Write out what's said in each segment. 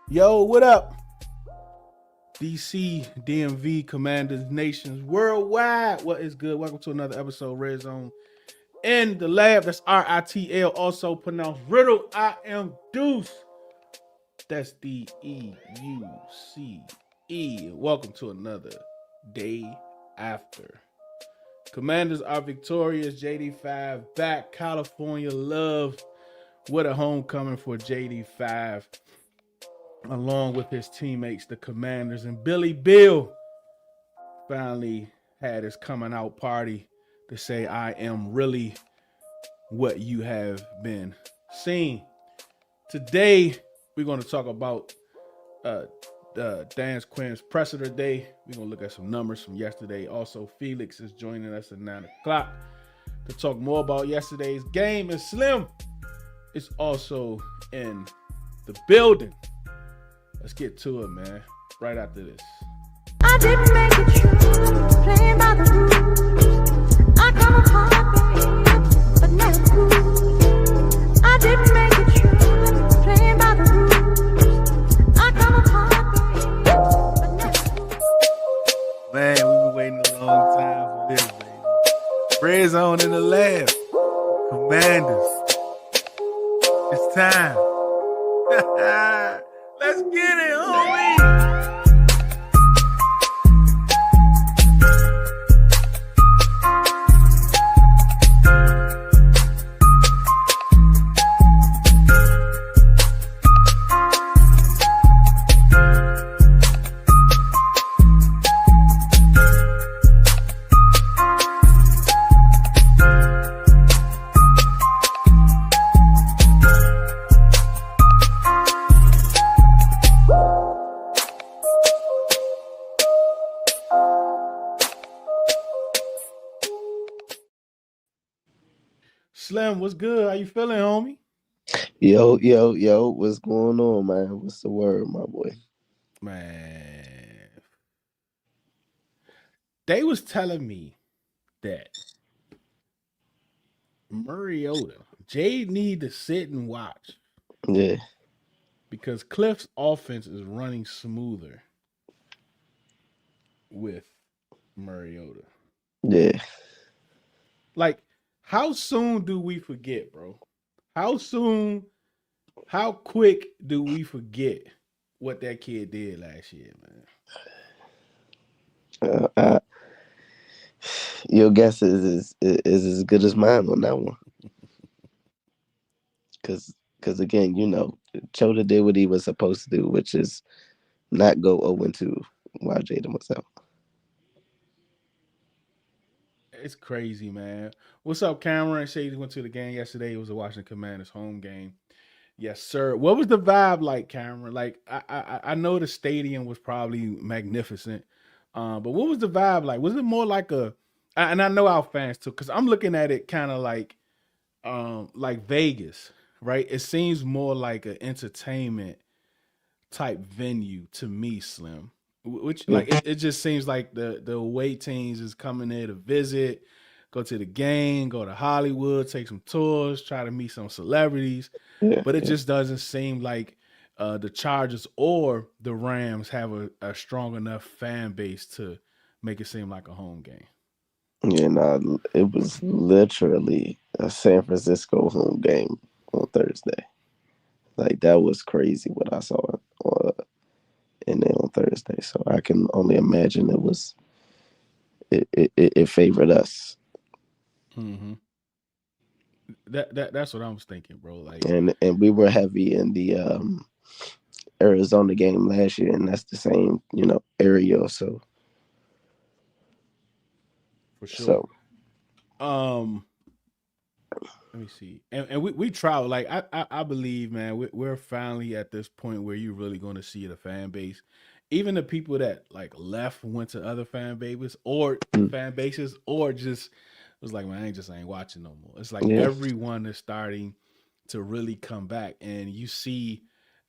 Yo, what up? DC, DMV, Commanders, Nations, Worldwide. What is good? Welcome to another episode of Red Zone in the Lab. That's RITL, also pronounced Riddle. I am Deuce. That's DEUCE. Welcome to another day after. Commanders are victorious. JD5 back. California love. What a homecoming for JD5. Along with his teammates, the Commanders, and Billy Bill finally had his coming out party to say, I am really what you have been seeing. Today, we're going to talk about Dan Quinn's presser day. We're going to look at some numbers from yesterday. Also, Felix is joining us at 9 o'clock to talk more about yesterday's game. And Slim is also in the building. Let's get to it, man. Right after this. I didn't make it true, playing by the rules. I come apart, but never cool. I didn't make it true, playing by the rules. I come apart, but never cool. Man, we've been waiting a long time for this, baby. Red Zone in the Lab. Commanders. It's time. Let's get it, homie. Slim, what's good? How you feeling, homie? Yo, what's going on, man? What's the word, my boy? Man, they was telling me that Mariota, Jay need to sit and watch Yeah. because Cliff's offense is running smoother with Mariota. Yeah. Like, how soon do we forget, bro? How quick do we forget what that kid did last year, man? Your guess is as good as mine on that one. Cause again, Choda did what he was supposed to do, which is not go 0-2 while Jayden was out. It's crazy, man. What's up, Cameron? Shady went to the game yesterday. It was a Washington Commanders home game. Yes, sir. What was the vibe like, Cameron? Like, I know the stadium was probably magnificent, but what was the vibe like? Was it more like and I know our fans too, because I'm looking at it kind of like Vegas, right? It seems more like an entertainment type venue to me, Slim. Which like it just seems like the away teams is coming there to visit, go to the game, go to Hollywood, take some tours, try to meet some celebrities, Yeah. but it just doesn't seem like the Chargers or the Rams have a strong enough fan base to make it seem like a home game. It was literally a San Francisco home game on Thursday. Like that was crazy what I saw in there on Thursday. So I can only imagine it favored us. Mm-hmm. That's what I was thinking, bro. Like, and we were heavy in the Arizona game last year, and that's the same area. So for sure. Let me see. And we travel. Like I believe, man, we're finally at this point where you're really going to see the fan base. Even the people that like left went to other fan bases or just was like, man, I ain't watching no more. It's like everyone is starting to really come back, and you see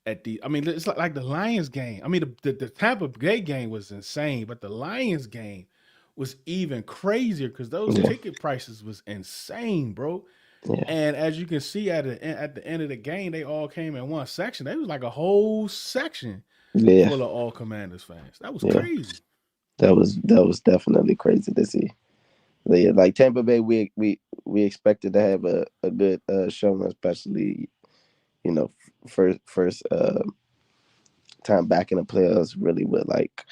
it's like the Lions game. I mean, the Tampa Bay game was insane, but the Lions game was even crazier because those ticket prices was insane, bro. Yeah. And as you can see at the end of the game, they all came in one section. They was like a whole section Yeah. full of all Commanders fans. That was Yeah. crazy. That was definitely crazy to see. But yeah, like Tampa Bay, we expected to have a good showing, especially first time back in the playoffs, really with like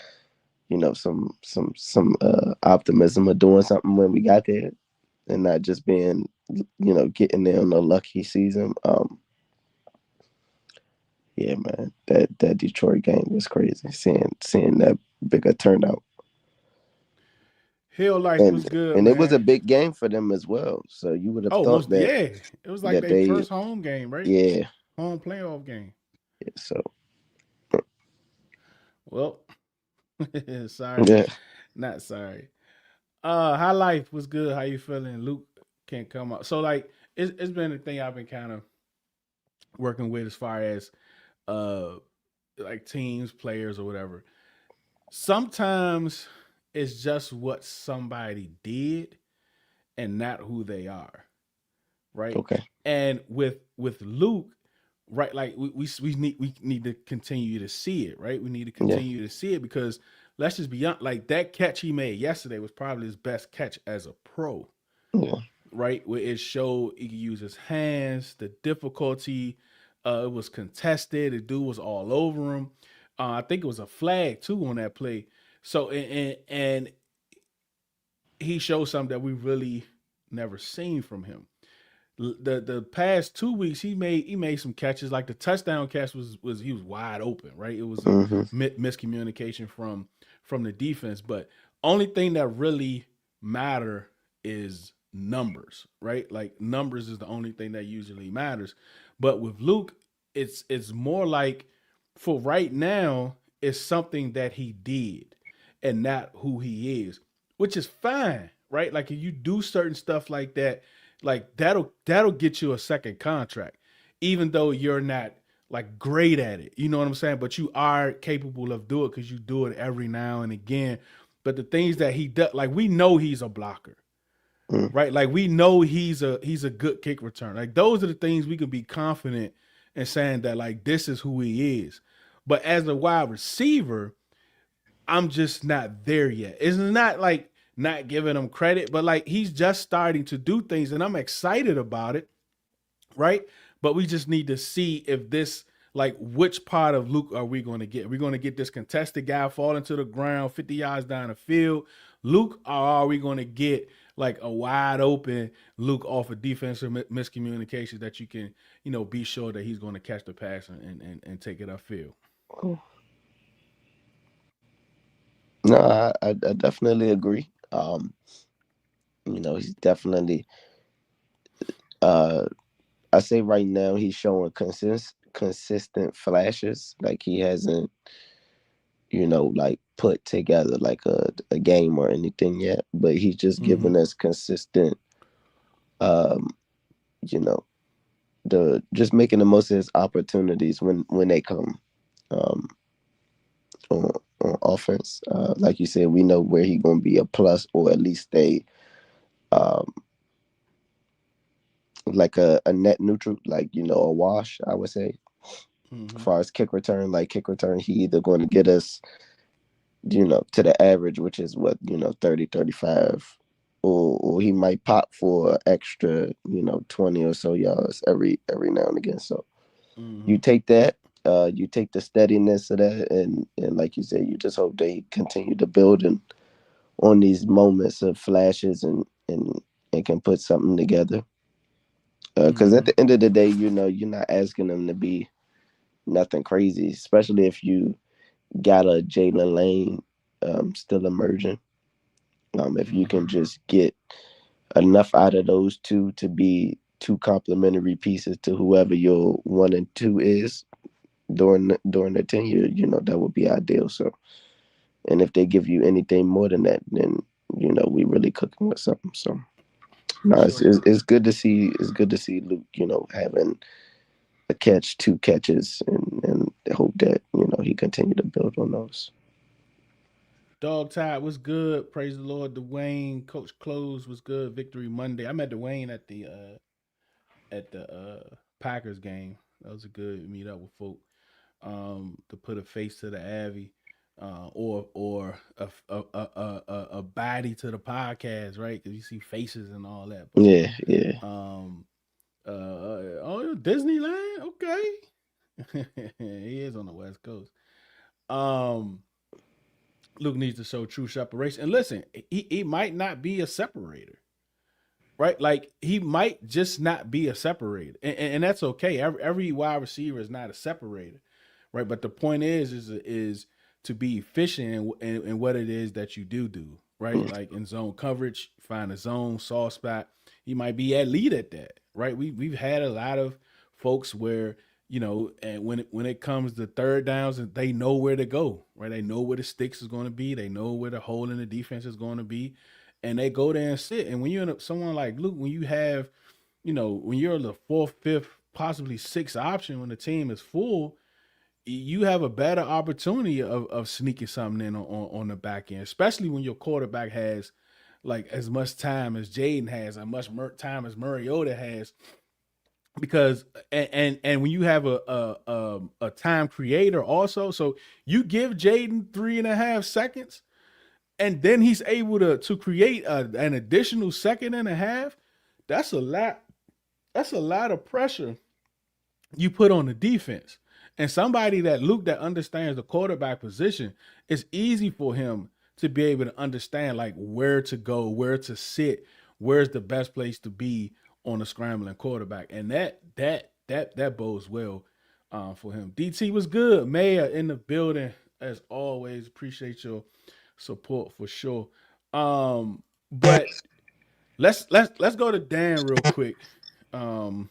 some optimism of doing something when we got there, and not just being getting there on a lucky season. Yeah, man, that Detroit game was crazy. Seeing that bigger turnout, Hill Life was and good, and it was a man. big game for them as well. So you would have Oh, thought most that yeah. It was like that their they first home game, right? yeah, Home playoff game. so Well, sorry, yeah. not sorry. How life was good. How you feeling? Luke can't come up. So like, it's been a thing I've been kind of working with as far as uh like teams, players, or whatever. Sometimes it's just what somebody did and not who they are, right? Okay. And with Luke, right? Like we need to continue to see it, right? We need to Yeah. continue to see it because let's just be honest, like that catch he made yesterday was probably his best catch as a pro, Yeah. right? Where it showed he could use his hands, the difficulty. It was contested. The dude was all over him. I think it was a flag too on that play. So and he showed something that we really never seen from him. The past 2 weeks he made some catches. Like the touchdown catch was he was wide open, right? It was a Hmm. miscommunication from the defense, but only thing that really matter is numbers, right? Like numbers is the only thing that usually matters. But with Luke, it's more like for right now, it's something that he did and not who he is, which is fine, right? Like if you do certain stuff like that, like that'll get you a second contract, even though you're not like great at it. You know what I'm saying? But you are capable of doing it because you do it every now and again. But the things that he does, like we know he's a blocker, Mm. right? Like we know he's a good kick return. Like those are the things we can be confident in saying that like this is who he is. But as a wide receiver, I'm just not there yet. It's not like not giving him credit, but like he's just starting to do things and I'm excited about it, right? But we just need to see if this like which part of Luke are we going to get? We're going to get this contested guy falling to the ground 50 yards down the field. Luke, or are we going to get like a wide open Luke off of defensive miscommunication that you can, be sure that he's going to catch the pass and take it upfield? No, I definitely agree. He's definitely uh I say right now he's showing consistent flashes. Like he hasn't, like put together like a game or anything yet, but he's just Mm-hmm. giving us consistent um, you know, the just making the most of his opportunities when they come um on, on offense. Like you said, we know where he's gonna be a plus or at least um a net neutral, like a wash, I would say. As Mm-hmm. far as kick return, he either going to get us, to the average, which is what, 30, 35, or he might pop for extra, 20 or so yards every now and again. So Mm-hmm. you take that, you take the steadiness of that, and like you said, you just hope they continue to build and on these moments of flashes and can put something together. Because at Mm-hmm. the end of the day, you're not asking them to be nothing crazy, especially if you got a Jalen Lane still emerging. If you Mm-hmm. can just get enough out of those two to be two complementary pieces to whoever your 1 and 2 is during the tenure, that would be ideal. So, and if they give you anything more than that, then we really cooking with something. So, For no, sure. it's good to see. It's good to see Luke, having a catch, two catches, and hope that he continue to build on those. Dog Tide was good. Praise the Lord. Dwayne, Coach Close was good. Victory Monday. I met Dwayne at the at the Packers game. That was a good meet up with folk. To put a face to the Avi, or a body to the podcast, right? Because you see faces and all that. But, Yeah, yeah. Oh, Disneyland, okay. He is on the West Coast. Luke needs to show true separation. And listen, he might not be a separator, right? Like he might just not be a separator, and that's okay. Every wide receiver is not a separator, right? But the point is to be efficient in what it is that you do, right? Like in zone coverage, find a zone soft spot. He might be elite at that, right? We've had a lot of folks where and when it comes to third downs, and they know where to go, right? They know where the sticks is going to be. They know where the hole in the defense is going to be, and they go there and sit. And when you're someone like Luke, when you have, when you're the fourth, fifth, possibly sixth option when the team is full, you have a better opportunity of sneaking something in on the back end, especially when your quarterback has like as much time as Jayden has, as much time as Mariota has. Because and when you have a time creator also, so you give Jayden 3.5 seconds, and then he's able to create an additional second and a half. That's a lot. That's a lot of pressure you put on the defense. And somebody that understands the quarterback position, it's easy for him to be able to understand like where to go, where to sit, where's the best place to be on a scrambling quarterback. And that bodes well for him. DT was good. Mayor in the building as always. Appreciate your support for sure. But let's go to Dan real quick. Hold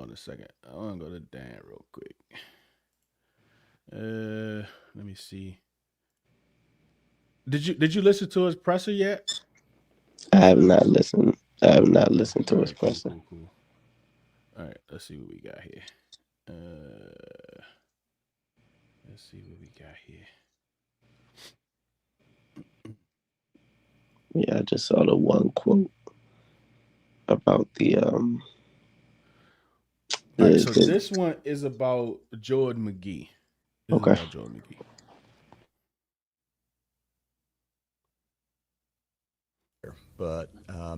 on a second. I want to go to Dan real quick. Let me see. Did you listen to his presser yet? I have not listened. I have not listened to his presser. Cool. All right, let's see what we got here. Let's see what we got here. Yeah, I just saw the one quote about the All right, so this one is about Jordan McGee. Okay. About Jordan McGee. But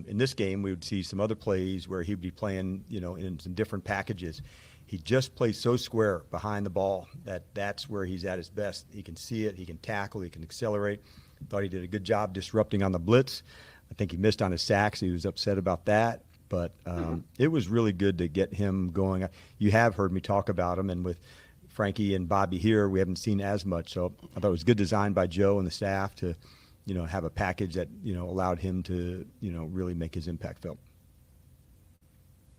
in this game, we would see some other plays where he'd be playing, in some different packages. He just plays so square behind the ball that's where he's at his best. He can see it, he can tackle, he can accelerate. Thought he did a good job disrupting on the blitz. I think he missed on his sacks. He was upset about that. But it was really good to get him going. You have heard me talk about him, and with Frankie and Bobby here, we haven't seen as much. So I thought it was good design by Joe and the staff to have a package that, allowed him to, really make his impact felt.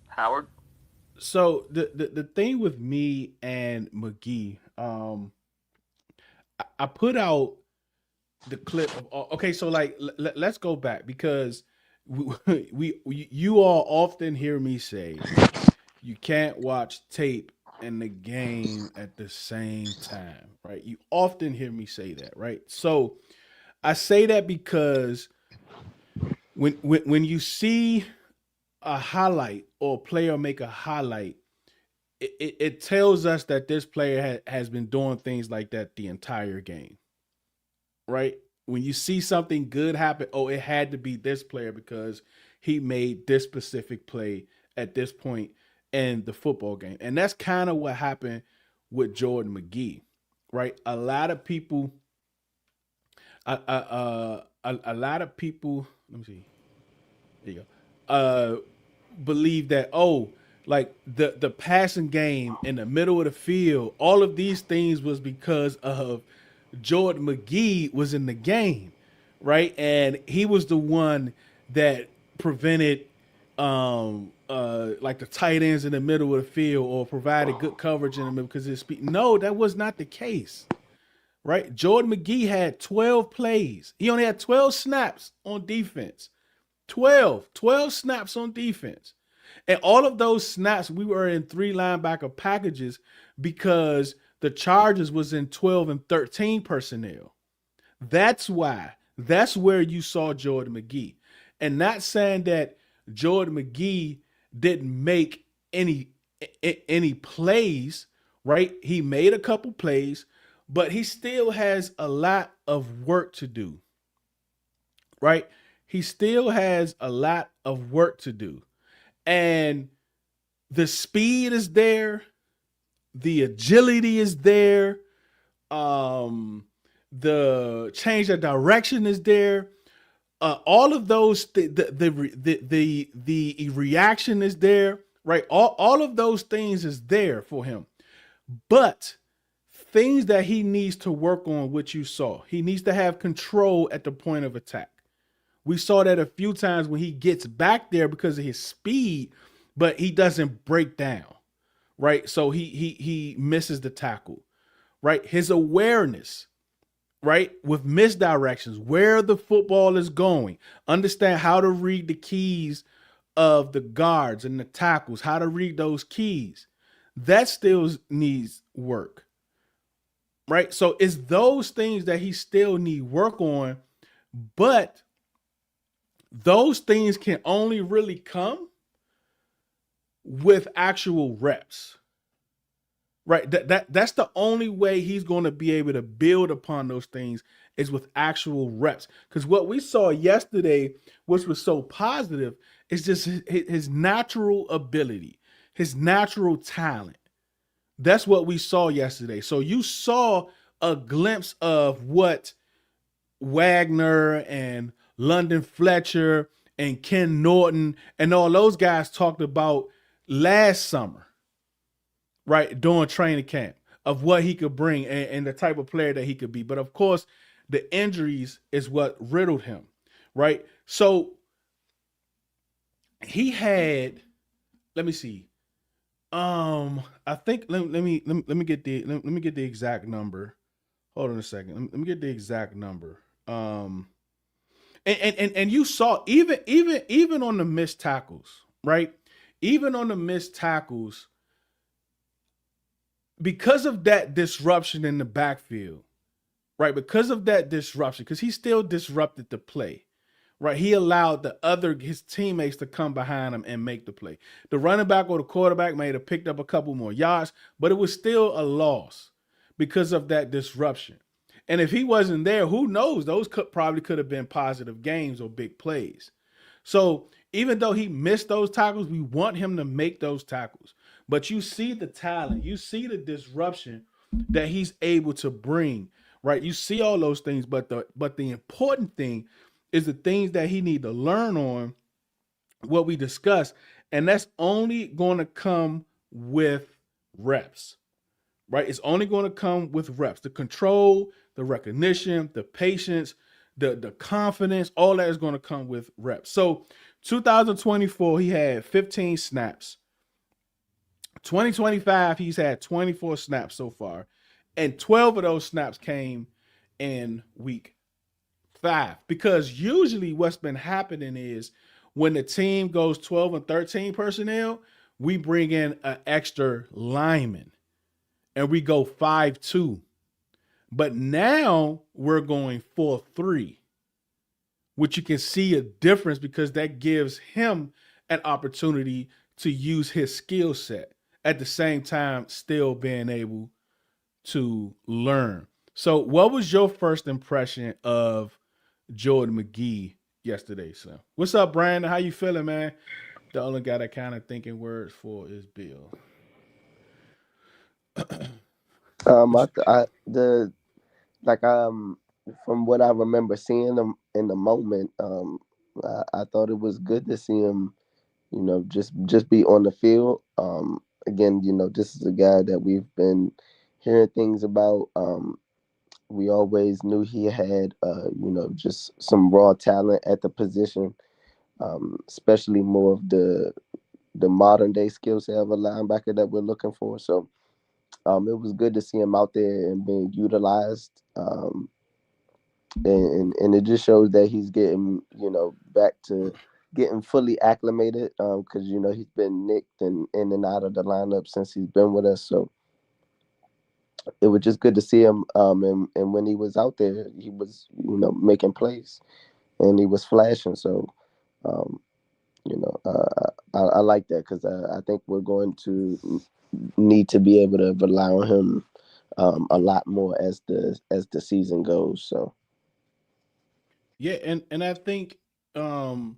Howard? So the thing with me and McGee, I put out the clip of, okay, so like, let's go back because you all often hear me say you can't watch tape and the game at the same time, right? You often hear me say that, right? So I say that because when you see a highlight or a player make a highlight, it tells us that this player has been doing things like that the entire game, right? When you see something good happen, it had to be this player because he made this specific play at this point in the football game. And that's kind of what happened with Jordan McGee, right? A lot of people, let me see. There you go. Believe that, like the passing game in the middle of the field, all of these things was because of Jordan McGee was in the game, right? And he was the one that prevented like the tight ends in the middle of the field or provided good coverage in the middle because his speed. No, that was not the case, right? Jordan McGee had 12 plays. He only had 12 snaps on defense. 12 snaps on defense. And all of those snaps, we were in 3 linebacker packages because the Chargers was in 12 and 13 personnel. That's why. That's where you saw Jordan McGee. And not saying that Jordan McGee didn't make any plays, right? He made a couple plays, but he still has a lot of work to do, right? He still has a lot of work to do. And the speed is there, the agility is there, um, the change of direction is there. All of those, the reaction is there, right? All of those things is there for him, but things that he needs to work on, which you saw, he needs to have control at the point of attack. We saw that a few times when he gets back there because of his speed, but he doesn't break down, right? So he misses the tackle, right? His awareness, right? With misdirections, where the football is going, understand how to read the keys of the guards and the tackles, how to read those keys. That still needs work, right? So it's those things that he still need work on, but those things can only really come with actual reps. Right. That's the only way he's going to be able to build upon those things is with actual reps. Because what we saw yesterday, which was so positive, is just his natural ability, his natural talent. That's what we saw yesterday. So you saw a glimpse of what Wagner and London Fletcher and Ken Norton and all those guys talked about last summer, right, during training camp, of what he could bring and the type of player that he could be. But of course, the injuries is what riddled him, right? So he had, let me see. I think let me get the exact number. Hold on a second. Let me get the exact number. And you saw even on the missed tackles, right? Even on the missed tackles, because of that disruption in the backfield, right? Because of that disruption, because he still disrupted the play, right? He allowed his teammates to come behind him and make the play. The running back or the quarterback may have picked up a couple more yards, but it was still a loss because of that disruption. And if he wasn't there, who knows? Those probably could have been positive games or big plays. So even though he missed those tackles, we want him to make those tackles. But you see the talent, you see the disruption that he's able to bring, right? You see all those things, but the important thing is the things that he need to learn on, what we discussed, and that's only going to come with reps, right? It's only going to come with reps. The control, the recognition, the patience, the confidence, all that is going to come with reps. So 2024, he had 15 snaps. 2025, he's had 24 snaps so far, and 12 of those snaps came in week 5. Because usually what's been happening is when the team goes 12 and 13 personnel, we bring in an extra lineman and we go 5-2. But now we're going 4-3, which you can see a difference because that gives him an opportunity to use his skill set at the same time still being able to learn. So what was your first impression of Jordan McGee yesterday, son? What's up, Brandon? How you feeling, man? The only guy that kind of thinking words for is Bill. I the like from what I remember seeing him in the moment, I thought it was good to see him, just be on the field. Again, this is a guy that we've been hearing things about. We always knew he had, just some raw talent at the position, especially more of the modern day skill set of a linebacker that we're looking for. So it was good to see him out there and being utilized. And it just shows that he's getting, back to getting fully acclimated, because, he's been nicked and in and out of the lineup since he's been with us. So it was just good to see him. And when he was out there, he was, making plays and he was flashing. So You know, I like that because I think we're going to need to be able to rely on him a lot more as the season goes. So Yeah, and I think um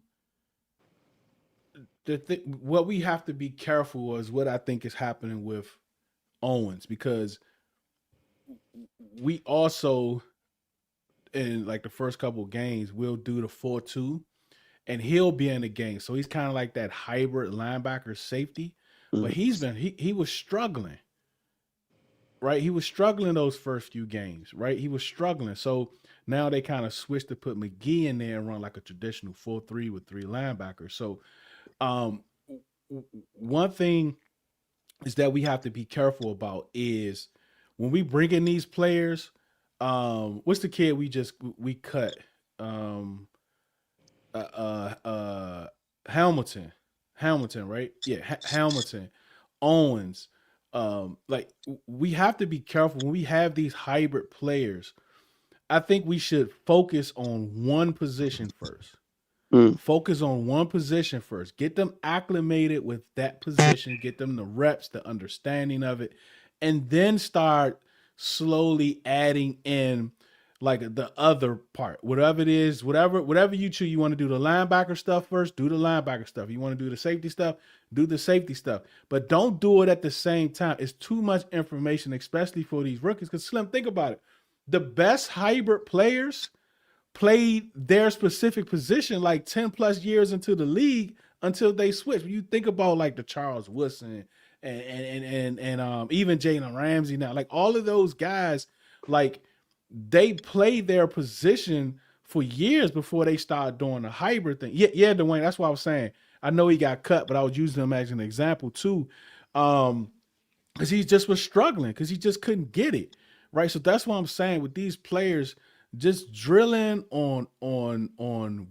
what we have to be careful is what I think is happening with Owens, because we also in like the first couple of games we'll do the 4-2 and he'll be in the game. So he's kind of like that hybrid linebacker safety, but mm, he was struggling, right? He was struggling those first few games, right? He was struggling. So now they kind of switched to put McGee in there and run like a traditional 4-3 with three linebackers. So um one thing is that we have to be careful about is when we bring in these players. What's the kid we cut? Um, uh, Hamilton, Hamilton, right? Yeah, Hamilton, Owens. Like we have to be careful when we have these hybrid players. I think we should focus on one position first. mm, Focus on one position first. Get them acclimated with that position. Get them the reps, the understanding of it, and then start slowly adding in like the other part, whatever it is, whatever you choose. You want to do the linebacker stuff first, do the linebacker stuff. You want to do the safety stuff, do the safety stuff. But don't do it at the same time. It's too much information, especially for these rookies. Because Slim, think about it. The best hybrid players played their specific position like 10 plus years into the league until they switched. When you think about like the Charles Woodson and even Jalen Ramsey now, like all of those guys, like they played their position for years before they started doing the hybrid thing. Yeah, Dwayne, that's what I was saying. I know he got cut, but I was using him as an example too. Because he just was struggling because he just couldn't get it right. So that's what I'm saying with these players. Just drilling on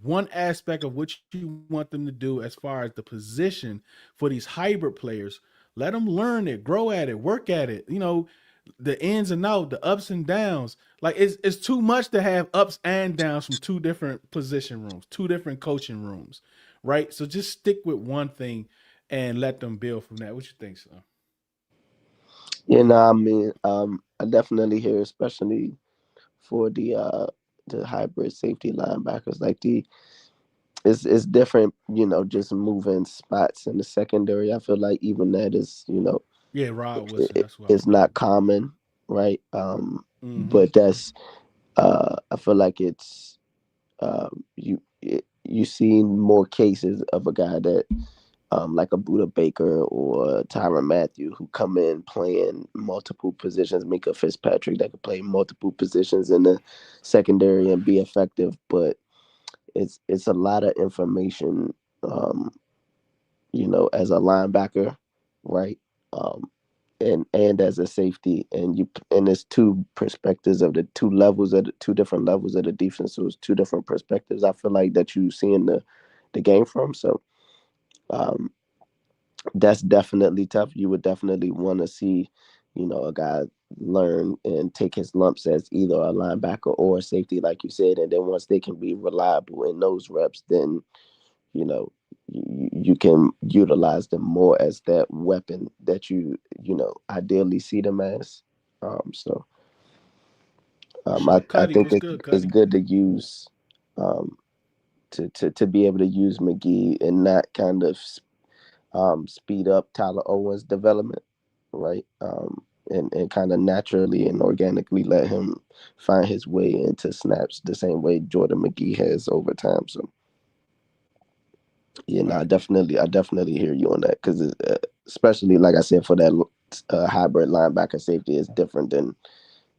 one aspect of what you want them to do as far as the position for these hybrid players. Let them learn it, grow at it, work at it. You know, the ins and outs, the ups and downs. Like it's too much to have ups and downs from two different position rooms, two different coaching rooms, right? So just stick with one thing and let them build from that. What you think, son? you know, I mean, I definitely hear, especially for the hybrid safety linebackers, like it's different. You know, just moving spots in the secondary. I feel like even that is, you know, Yeah, Rod Wilson. That's what I was it's thinking. not common, right? Mm-hmm. But that's I feel like it's you see more cases of a guy that like a Buda Baker or Tyron Matthew who come in playing multiple positions, Mika Fitzpatrick that could play multiple positions in the secondary and be effective, but it's a lot of information, um, you know, as a linebacker, right? Um, and as a safety, and there's two perspectives of the two levels of the two different levels of the defense. So it's two different perspectives. I feel like that you see in the game from. So um, that's definitely tough. You would definitely want to see, you know, a guy learn and take his lumps as either a linebacker or a safety, like you said. And then once they can be reliable in those reps, then you know you can utilize them more as that weapon that you know ideally see them as. So For sure. I Cuddy, think what's good, it's Cuddy? good to use um, to be able to use McGee and not kind of speed up Tyler Owens' development, right? And kind of naturally and organically let him find his way into snaps the same way Jordan McGee has over time. So yeah, no, Right. I definitely hear you on that because especially like I said for that hybrid linebacker safety is different than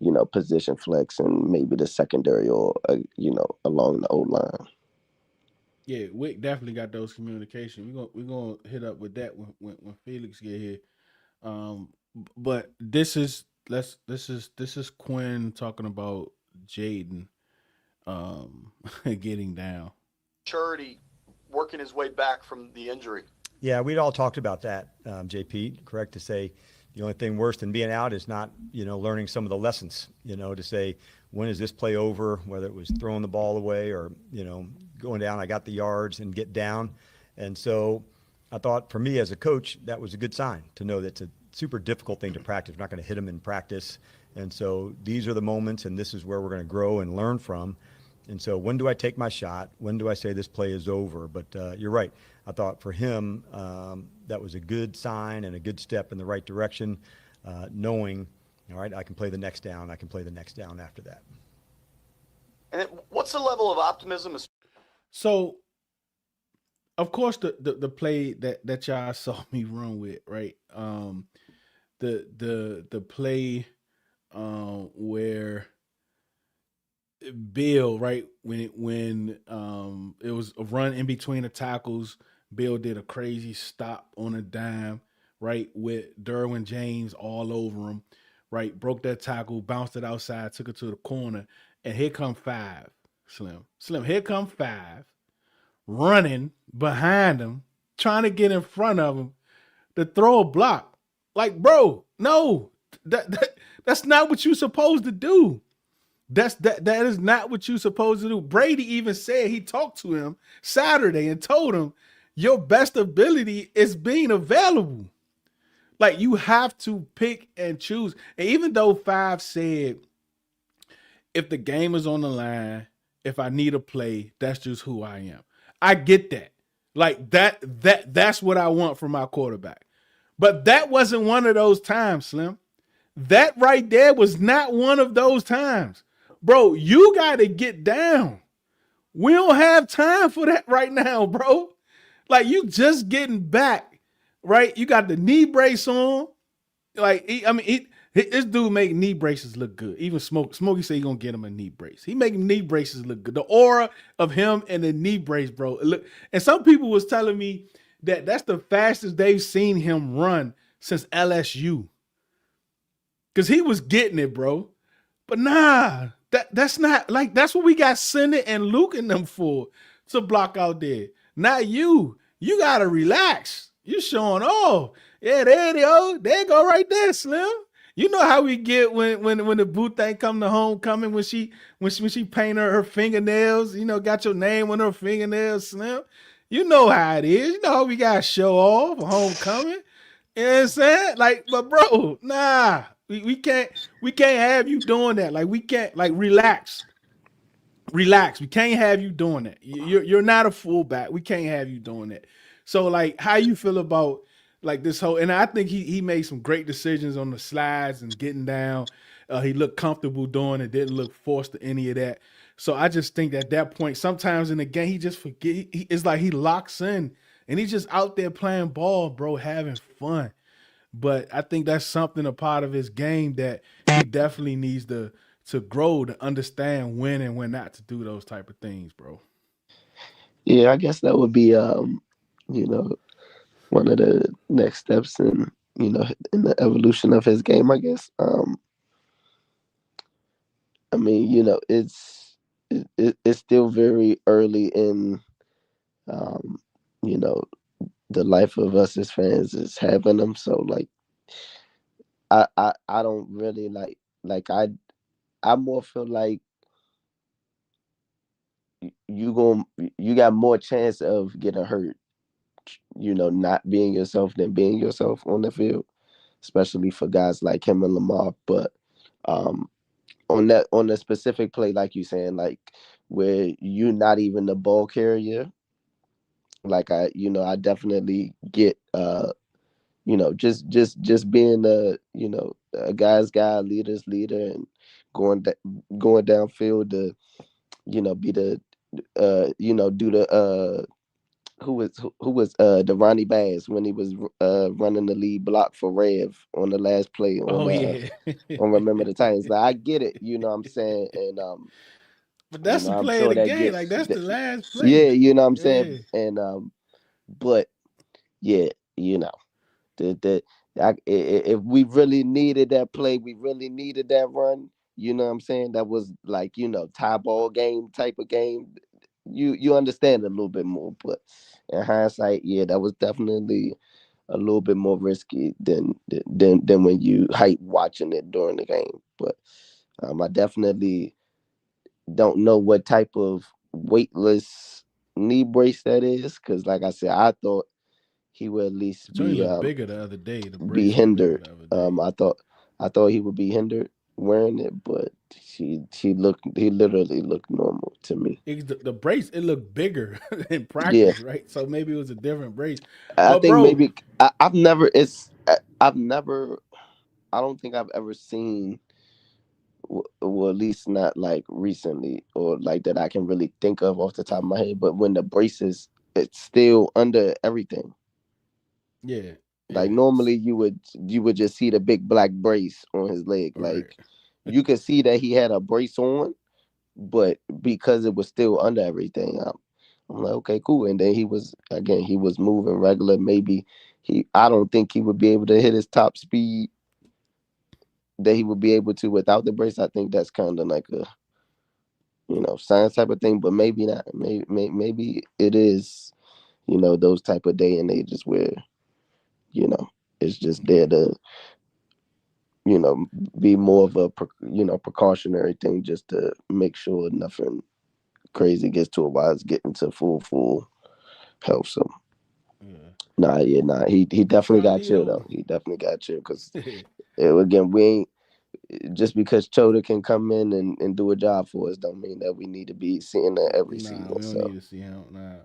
you know position flex and maybe the secondary or you know along the old line. Yeah, Wick definitely got those communication. We're gonna hit up with that when Felix get here. But this is Quinn talking about Jayden getting down. Yeah, we'd all talked about that, JP. Correct to say the only thing worse than being out is not, learning some of the lessons, to say, when is this play over, whether it was throwing the ball away or, going down, I got the yards and get down. And so I thought for me as a coach, that was a good sign to know that's a super difficult thing to practice. We're not going to hit them in practice. And so these are the moments, and this is where we're going to grow and learn from. And so when do I take my shot? When do I say this play is over? But you're right. I thought for him, that was a good sign and a good step in the right direction, knowing, all right, I can play the next down. I can play the next down after that. And what's the level of optimism? So, of course, the play that y'all saw me run with, right? The play where Bill, right, when it was a run in between the tackles, Bill did a crazy stop on a dime, right, with Derwin James all over him, right, broke that tackle, bounced it outside, took it to the corner, and here come five, Slim, here come five, running behind him, trying to get in front of him to throw a block. Like, bro, no, that's not what you're supposed to do. That is not what you're supposed to do. Brady even said he talked to him Saturday and told him your best ability is being available. Like, you have to pick and choose. And even though Five said, if the game is on the line, if I need a play, that's just who I am. I get that. Like, that's what I want from my quarterback. But that wasn't one of those times, Slim. That right there was not one of those times. Bro, you got to get down. We don't have time for that right now, bro. Like, you just getting back, right? You got the knee brace on. Like, this dude make knee braces look good. Even Smokey say he gonna get him a knee brace. He making knee braces look good. The aura of him and the knee brace, bro. Look, and some people was telling me that that's the fastest they've seen him run since LSU. Because he was getting it, bro. But nah, that's not, like, that's what we got Senate and Luke and them for, to block out there. Not you. You got to relax. You showing off. Yeah, there they go. There you go right there, Slim. You know how we get when the BOUT thing come to homecoming, when she paint her fingernails, got your name on her fingernails, Slim. You know how it is. You know how we got to show off for homecoming. You know what I'm saying? Like, but bro, nah. We can't have you doing that. Like, we can't, like, relax. We can't have you doing that. You're not a fullback. We can't have you doing that. So, like, how you feel about, like, this whole, and I think he made some great decisions on the slides and getting down. He looked comfortable doing it, didn't look forced to any of that. So I just think at that point, sometimes in the game, he just forget. It's like he locks in and he's just out there playing ball, bro, having fun. But I think that's something, a part of his game, that he definitely needs to grow, to understand when and when not to do those type of things, bro. Yeah, I guess that would be one of the next steps in the evolution of his game, I guess. It's still very early in the life of us as fans is having them. So, like, I don't really I more feel like you got more chance of getting hurt, not being yourself than being yourself on the field, especially for guys like him and Lamar. But on the specific play, like you saying, like, where you're not even the ball carrier, like, I definitely get just being a guy's guy, leader's leader, and going downfield to be the do the the Ronnie Bass when he was running the lead block for Rev on the last play on yeah. on Remember the Titans. Like, I get it, what I'm saying, and But that's the I'm play sure of the that game. gets Like, that's the last play. yeah, what I'm Yeah. saying, and but yeah, if we really needed that play, we really needed that run. What I'm saying? That was like, tie ball game type of game. You understand a little bit more, but in hindsight, yeah, that was definitely a little bit more risky than when you hype watching it during the game. But I definitely don't know what type of weightless knee brace that is, because like I said, I thought he would at least Johnny looked bigger the other day. The be brace looked bigger hindered. the other day. I thought he would be hindered wearing it, but he literally looked normal to me. The brace, it looked bigger in Yeah, practice, right? So maybe it was a different brace. I But think bro, maybe I don't think I've ever seen, well, at least not like recently or like that I can really think of off the top of my head. But when the braces, it's still under everything. yeah. Like normally you would just see the big black brace on his leg. Right. Like you could see that he had a brace on, but because it was still under everything, I'm like, okay, cool. And then he was moving regular. Maybe I don't think he would be able to hit his top speed that he would be able to without the brace. I think that's kind of like a science type of thing, but maybe not. Maybe it is, those type of day and ages where it's just there to be more of a precautionary thing just to make sure nothing crazy gets to it while it's getting to full health. So he definitely got chill though. He definitely got chill because again, we ain't just because Chota can come in and do a job for us don't mean that we need to be seeing that every season. We don't need to see him. Nah.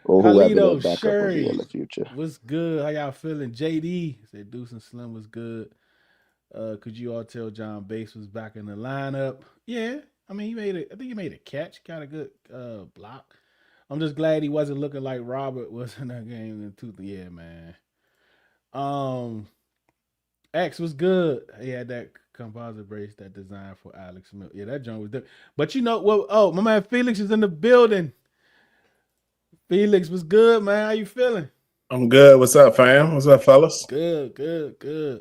Or whoever their Carlito backup will be in the Sherry, future. what's good? How y'all feeling? JD said Deuce and Slim was good. Could you all tell John Bates was back in the lineup? Yeah. I mean, I think he made a catch. Got a good block. I'm just glad he wasn't looking like Robert was in that game. Yeah, man. X was good. He had that composite brace, that design for Alex Smith. Yeah, that joint was good. But you know what? Oh, my man Felix is in the building. Felix was good, man. How you feeling? I'm good. What's up, fam? What's up, fellas? Good.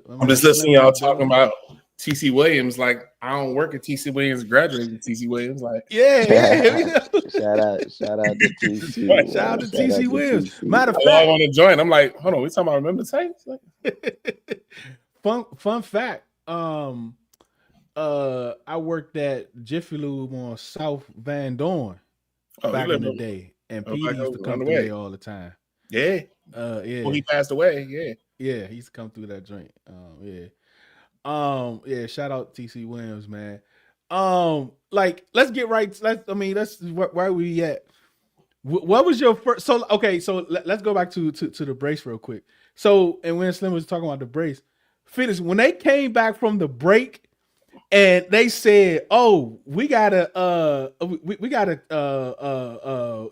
I'm just listening to y'all talking about TC Williams. Like, I don't work at TC Williams, graduated at TC Williams. Like, yeah. shout out to TC. Shout out to TC Williams. TC. Matter of I fact, log on to join. I'm like, hold on, we talking about remember the Saints? Like, fun fact. I worked at Jiffy Lube on South Van Dorn back in the day, and Pete used to come through there all the time. Yeah. Yeah. Well, he passed away. Yeah. Yeah, he used to come through that joint. Yeah. Shout out TC Williams, man. Like, let's get right. That's where we at. What was your first? So let's go back to the brace real quick. So, and when Slim was talking about the brace, Felix, when they came back from the break and they said, "Oh, we gotta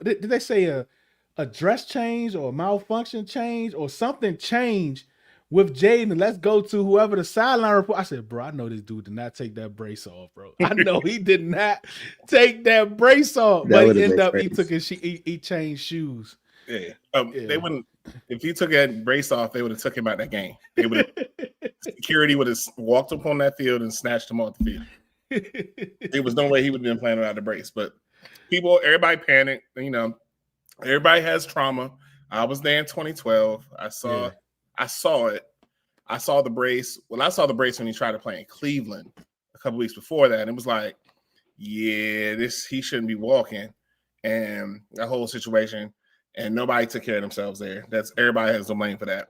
did they say a dress change or a malfunction change or something change with Jayden? Let's go to whoever the sideline report." I said, "Bro, I know this dude did not take that brace off, bro. I know he did not take that brace off, but he ended up he changed shoes." Yeah. They wouldn't. If he took that brace off, they would have took him out that game. They would. Security would have walked up on that field and snatched him off the field. There was no way he would have been playing without the brace. But everybody panicked. Everybody has trauma. I was there in 2012. I saw it. I saw the brace. Well, I saw the brace when he tried to play in Cleveland a couple weeks before that. And it was like, yeah, he shouldn't be walking. And that whole situation. And nobody took care of themselves there. Everybody has the blame for that.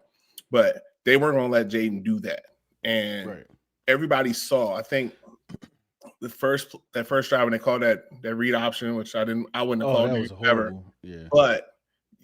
But they weren't going to let Jayden do that. And everybody saw, I think, that first drive when they called that read option, which I wouldn't have called it ever. Yeah. But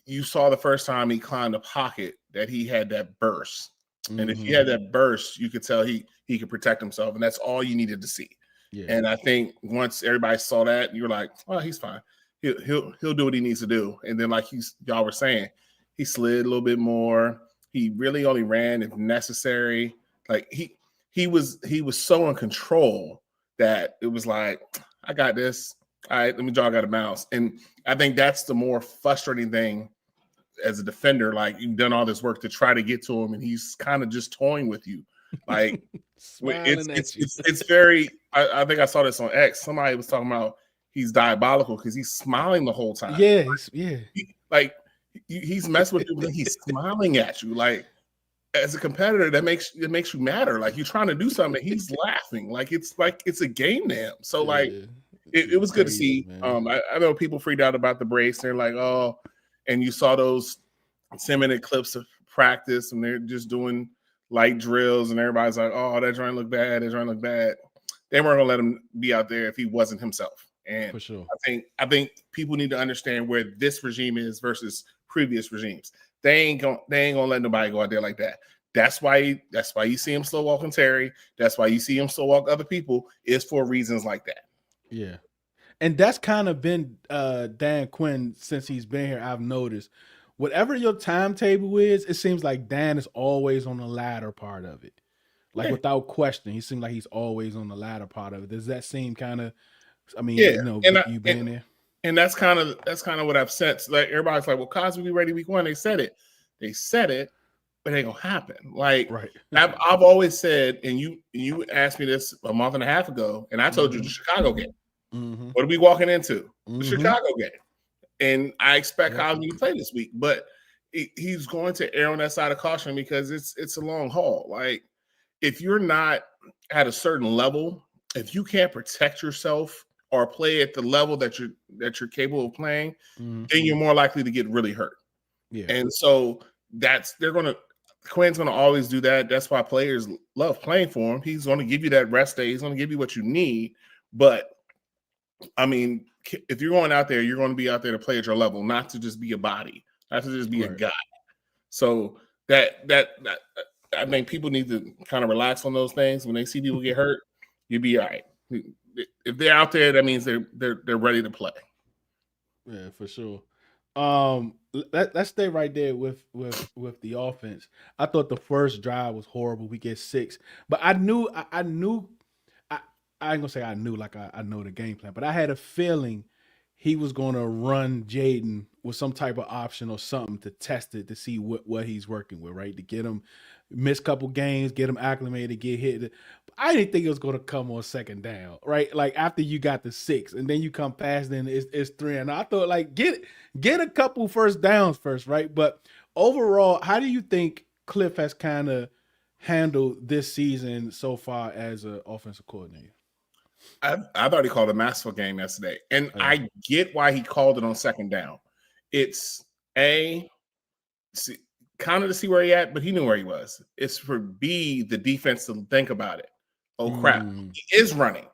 you saw the first time he climbed the pocket that he had that burst. Mm-hmm. And if he had that burst, you could tell he could protect himself. And that's all you needed to see. Yeah. And I think once everybody saw that, you were like, oh, he's fine. He'll do what he needs to do. And then, like y'all were saying, he slid a little bit more. He really only ran if necessary. Like he was so in control that it was like, I got this. All right, let me jog out of bounds. And I think that's the more frustrating thing as a defender. Like, you've done all this work to try to get to him, and he's kind of just toying with you. Like, it's very. I think I saw this on X. Somebody was talking about he's diabolical because he's smiling the whole time. Yeah, He's messing with you, but he's smiling at you. Like, as a competitor, it makes you matter. Like, you're trying to do something, and he's laughing. Like it's a game to him. So it was good to crazy, see. man. I know people freaked out about the brace. They're like, oh, and you saw those 10-minute clips of practice, and they're just doing light drills, and everybody's like, oh, that joint look bad. That joint look bad. They weren't gonna let him be out there if he wasn't himself. And For sure. I think people need to understand where this regime is versus previous regimes. They ain't gonna let nobody go out there like that. That's why you see him slow walking Terry. That's why you see him slow walk other people, is for reasons like that. Yeah. And that's kind of been Dan Quinn since he's been here. I've noticed whatever your timetable is, it seems like Dan is always on the latter part of it. Like without question, he seems like he's always on the latter part of it. Does that seem kind of, I mean, you been there? And that's kind of what I've said. Like everybody's like, well, Cosby be ready week 1. They said it, but it ain't gonna happen. Like right. I've always said, and you asked me this a month and a half ago, and I told you the Chicago game. Mm-hmm. What are we walking into? Mm-hmm. The Chicago game. And I expect Cosby to play this week, but he's going to err on that side of caution because it's a long haul. Like if you're not at a certain level, if you can't protect yourself or play at the level that you're capable of playing, then you're more likely to get really hurt. Yeah. And so Quinn's gonna always do that. That's why players love playing for him. He's gonna give you that rest day. He's gonna give you what you need. But I mean, if you're going out there, you're going to be out there to play at your level, not to just be a body, not to just be a guy. So that I think people need to kind of relax on those things. When they see people get hurt, you'll be all right. If they're out there, that means they're ready to play. Yeah, for sure. Let's stay right there with the offense. I thought the first drive was horrible. We get 6, but I knew I ain't gonna say I knew like I know the game plan, but I had a feeling he was gonna run Jayden with some type of option or something to test it to see what he's working with, right? To get him miss a couple games, get him acclimated, get hit. I didn't think it was gonna come on second down, right? Like after you got the 6 and then you come past, then it's 3. And I thought like get a couple first downs first, right? But overall, how do you think Cliff has kind of handled this season so far as an offensive coordinator? I thought he called a masterful game yesterday, and I get why he called it on second down. It's kind of to see where he at, but he knew where he was. It's for B, the defense to think about it. Oh crap, he is running,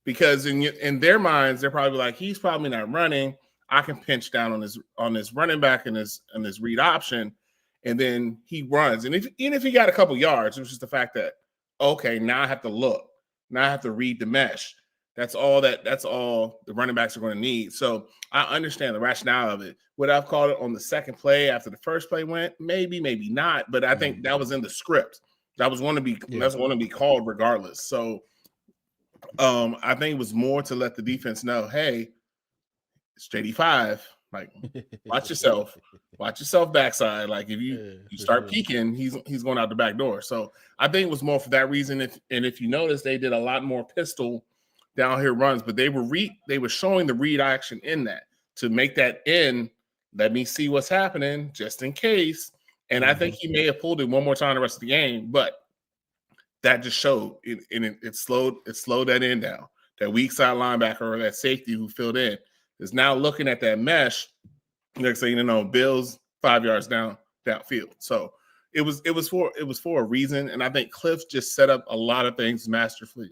because in their minds they're probably like, he's probably not running. I can pinch down on his running back and his read option, and then he runs. And even if he got a couple yards, it was just the fact that okay, now I have to look, now I have to read the mesh. That's all the running backs are going to need. So I understand the rationale of it. Would I've called it on the second play after the first play went? Maybe, maybe not. But I think that was in the script. That was going to be that's going to be called regardless. So I think it was more to let the defense know, hey, it's JD5. Like, watch yourself. Watch yourself backside. Like if you start peeking, he's going out the back door. So I think it was more for that reason. If you notice, they did a lot more pistol down here runs, but they were showing the read action in that to make that in. Let me see what's happening just in case. And I think he may have pulled it one more time the rest of the game, but that just showed it slowed that in down. That weak side linebacker or that safety who filled in is now looking at that mesh. Next thing you know, Bill's 5 yards downfield. So it was for a reason, and I think Cliff just set up a lot of things masterfully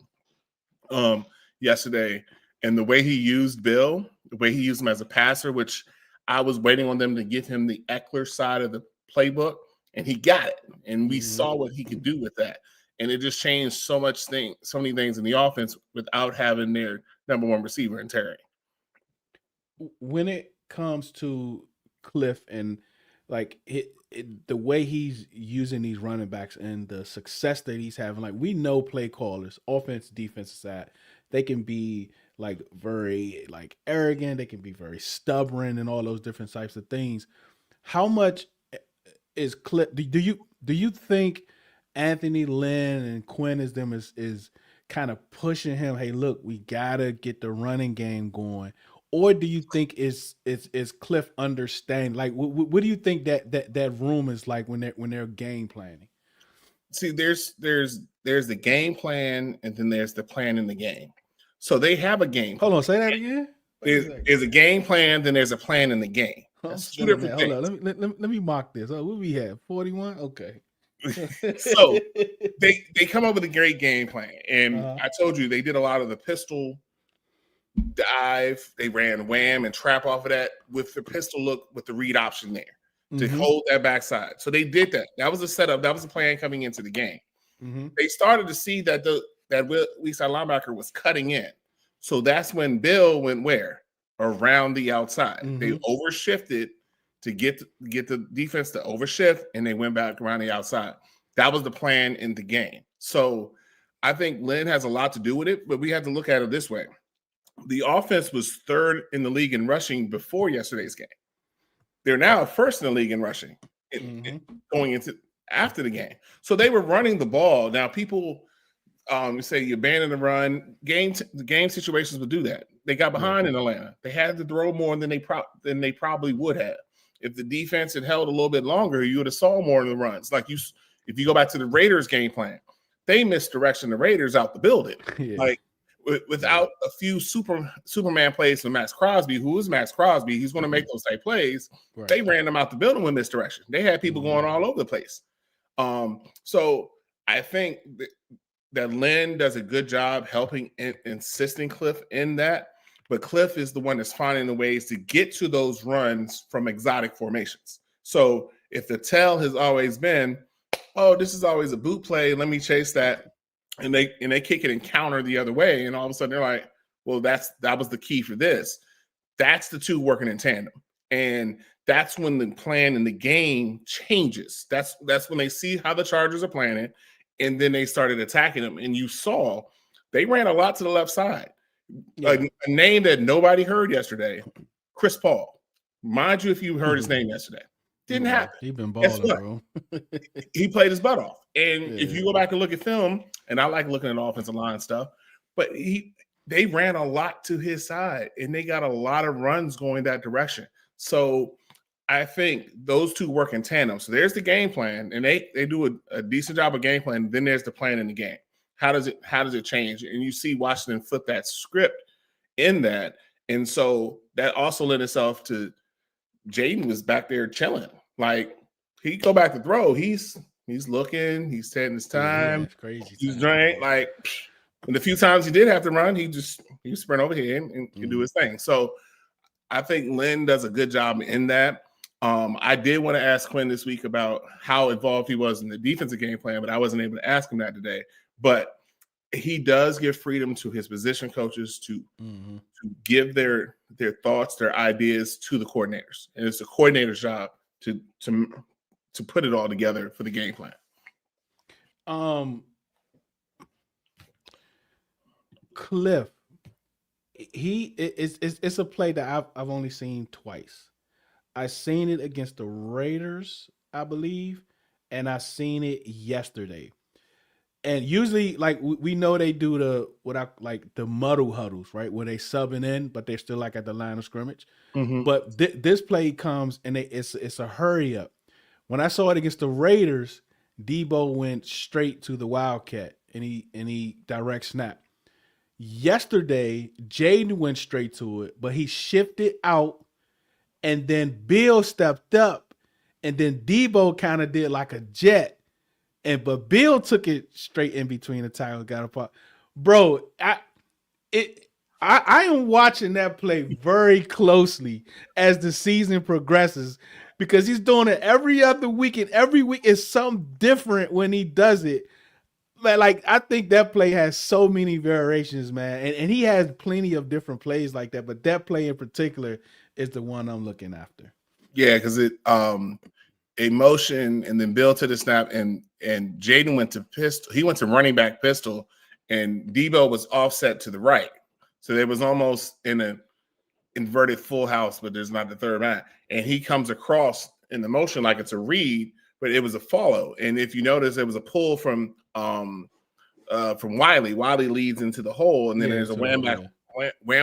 yesterday. And the way he used Bill, the way he used him as a passer, which I was waiting on them to give him the Eckler side of the playbook, and he got it. And we saw what he could do with that. And it just changed so many things in the offense without having their number one receiver in Terry. When it comes to Cliff and like the way he's using these running backs and the success that he's having, like we know play callers, offense, defensive side, they can be like very like arrogant, they can be very stubborn and all those different types of things. How much is Cliff? Do you think Anthony Lynn and Quinn is kind of pushing him? Hey, look, we gotta get the running game going. Or do you think is Cliff understand? Like, what do you think that room is like when they're game planning? See, there's the game plan, and then there's the plan in the game. So they have a game. Hold on, say that again. There's a game plan, then there's a plan in the game. That's two different things. Hold on, let me mark this. Oh, what we have? 41? Okay. So they come up with a great game plan. And I told you they did a lot of the pistol dive. They ran wham and trap off of that with the pistol look with the read option there to hold that backside. So they did that. That was a setup. That was the plan coming into the game. They started to see that that weak side linebacker was cutting in. So that's when Bill went where? Around the outside. They overshifted to get the defense to overshift, and they went back around the outside. That was the plan in the game. So I think Lynn has a lot to do with it, but we have to look at it this way. The offense was third in the league in rushing before yesterday's game. They're now first in the league in rushing going into after the game. So they were running the ball. Now people say you abandon the run. The game situations would do that. They got behind in Atlanta. They had to throw more than they probably would have. If the defense had held a little bit longer, you would have saw more of the runs. If you go back to the Raiders game plan, they misdirection the Raiders out the building. Like without a few Superman plays from Max Crosby, who is Max Crosby, he's going to make those type plays. Right. They ran them out the building with misdirection. They had people going all over the place. So I think that Lynn does a good job helping insisting Cliff in that. But Cliff is the one that's finding the ways to get to those runs from exotic formations. So if the tell has always been, oh, this is always a boot play, let me chase that, and they kick it and counter the other way, and all of a sudden they're like, well, that was the key for this. That's the two working in tandem. And that's when the plan in the game changes. That's when they see how the Chargers are planning, and then they started attacking them. And you saw they ran a lot to the left side. A name that nobody heard yesterday, Chris Paul. Mind you, if you heard his name yesterday, didn't happen. He's been balling, bro. He played his butt off. And if you go back and look at film, and I like looking at offensive line stuff, but they ran a lot to his side, and they got a lot of runs going that direction. So I think those two work in tandem. So there's the game plan, and they do a decent job of game plan. Then there's the plan in the game. How does it change? And you see Washington flip that script in that. And so that also led itself to Jayden was back there chilling. Like he go back to throw. He's looking, he's taking his time. That's crazy. He's drank. Like, and the few times he did have to run, he sprint over here and do his thing. So I think Lynn does a good job in that. I did want to ask Quinn this week about how involved he was in the defensive game plan, but I wasn't able to ask him that today. But he does give freedom to his position coaches to give their thoughts, their ideas to the coordinators, and it's the coordinator's job to put it all together for the game plan. Cliff, it's a play that I've only seen twice. I seen it against the Raiders, I believe, and I seen it yesterday. And usually, like we know they do the muddle huddles, right, where they subbing in, but they're still like at the line of scrimmage. But this play comes and it's a hurry up. When I saw it against the Raiders, Debo went straight to the Wildcat and he direct snap. Yesterday, Jayden went straight to it, but he shifted out, and then Bill stepped up, and then Debo kind of did like a jet. But Bill took it straight in between the tackles, got apart. Bro, I am watching that play very closely as the season progresses because he's doing it every other week, and every week is something different when he does it. Like I think that play has so many variations, man, and he has plenty of different plays like that. But that play in particular is the one I'm looking after. Yeah, because it a motion and then Bill to the snap, and Jayden went to pistol. He went to running back pistol, and Debo was offset to the right. So there was almost in an inverted full house, but there's not the third man. And he comes across in the motion like it's a read, but it was a follow. And if you notice, there was a pull from Wiley. Wiley leads into the hole, and then there's a wham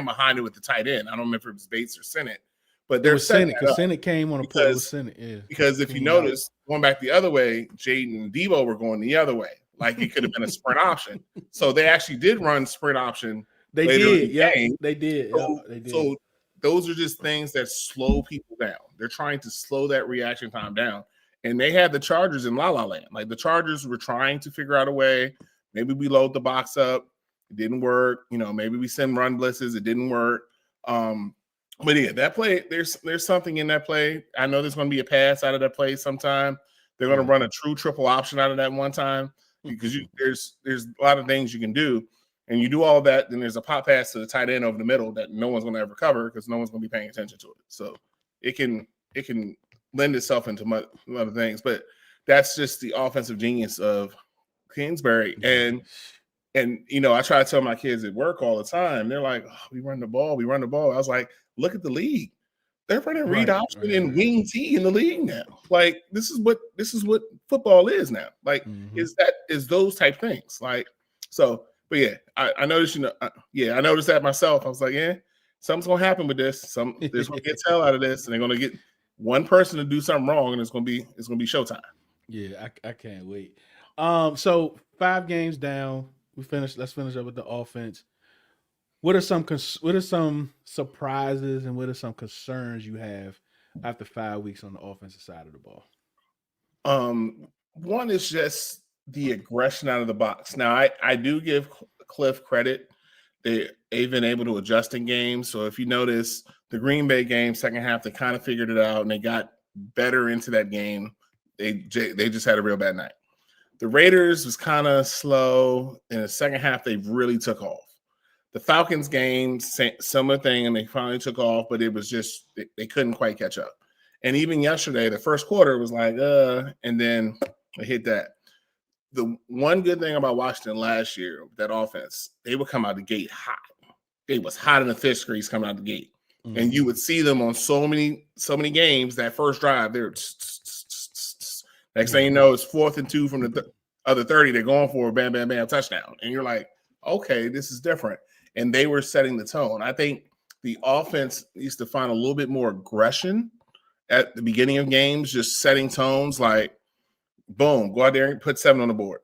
behind it with the tight end. I don't remember if it was Bates or Sennett. But there's Sennett, because Sennett came on a pull with Sennett. Yeah. Because if you notice, going back the other way, Jayden and Debo were going the other way. Like it could have been a sprint option. So they actually did run sprint option They later in did. the Yep. game. They did. So, Yep. They did. so those are just things that slow people down. They're trying to slow that reaction time down. And they had the Chargers in La La Land. Like the Chargers were trying to figure out a way. Maybe we load the box up. It didn't work. Maybe we send run blitzes. It didn't work. But yeah, that play, there's something in that play. I know there's going to be a pass out of that play sometime. They're going to run a true triple option out of that one time because there's a lot of things you can do. And you do all that, then there's a pop pass to the tight end over the middle that no one's going to ever cover because no one's going to be paying attention to it. So it can lend itself into other things. But that's just the offensive genius of Kingsbury. And I try to tell my kids at work all the time. They're like, oh, we run the ball. I was like, look at the league. They're running read option and wing T in the league now. Like this is what football is now. Like is those type things. Like so. But yeah, I noticed. I noticed that myself. I was like, yeah, something's gonna happen with this. There's gonna get tell out of this, and they're gonna get one person to do something wrong, and it's gonna be showtime. Yeah, I can't wait. So 5 games down. Let's finish up with the offense. What are some surprises and what are some concerns you have after 5 weeks on the offensive side of the ball? One is just the aggression out of the box. Now, I do give Cliff credit. They've been able to adjust in games. So if you notice the Green Bay game, second half, they kind of figured it out and they got better into that game. They just had a real bad night. The Raiders was kind of slow. In the second half, they really took off. The Falcons game, similar thing, and they finally took off, but it was just they couldn't quite catch up. And even yesterday, the first quarter was like, and then they hit that. The one good thing about Washington last year, that offense, they would come out the gate hot. They was hot in the fish grease coming out the gate. Mm-hmm. And you would see them on so many games, that first drive, they're next thing you know, it's 4th and 2 from the other 30. They're going for a bam, bam, bam touchdown. And you're like, okay, this is different. And they were setting the tone. I think the offense needs to find a little bit more aggression at the beginning of games, just setting tones like, boom, go out there and put 7 on the board.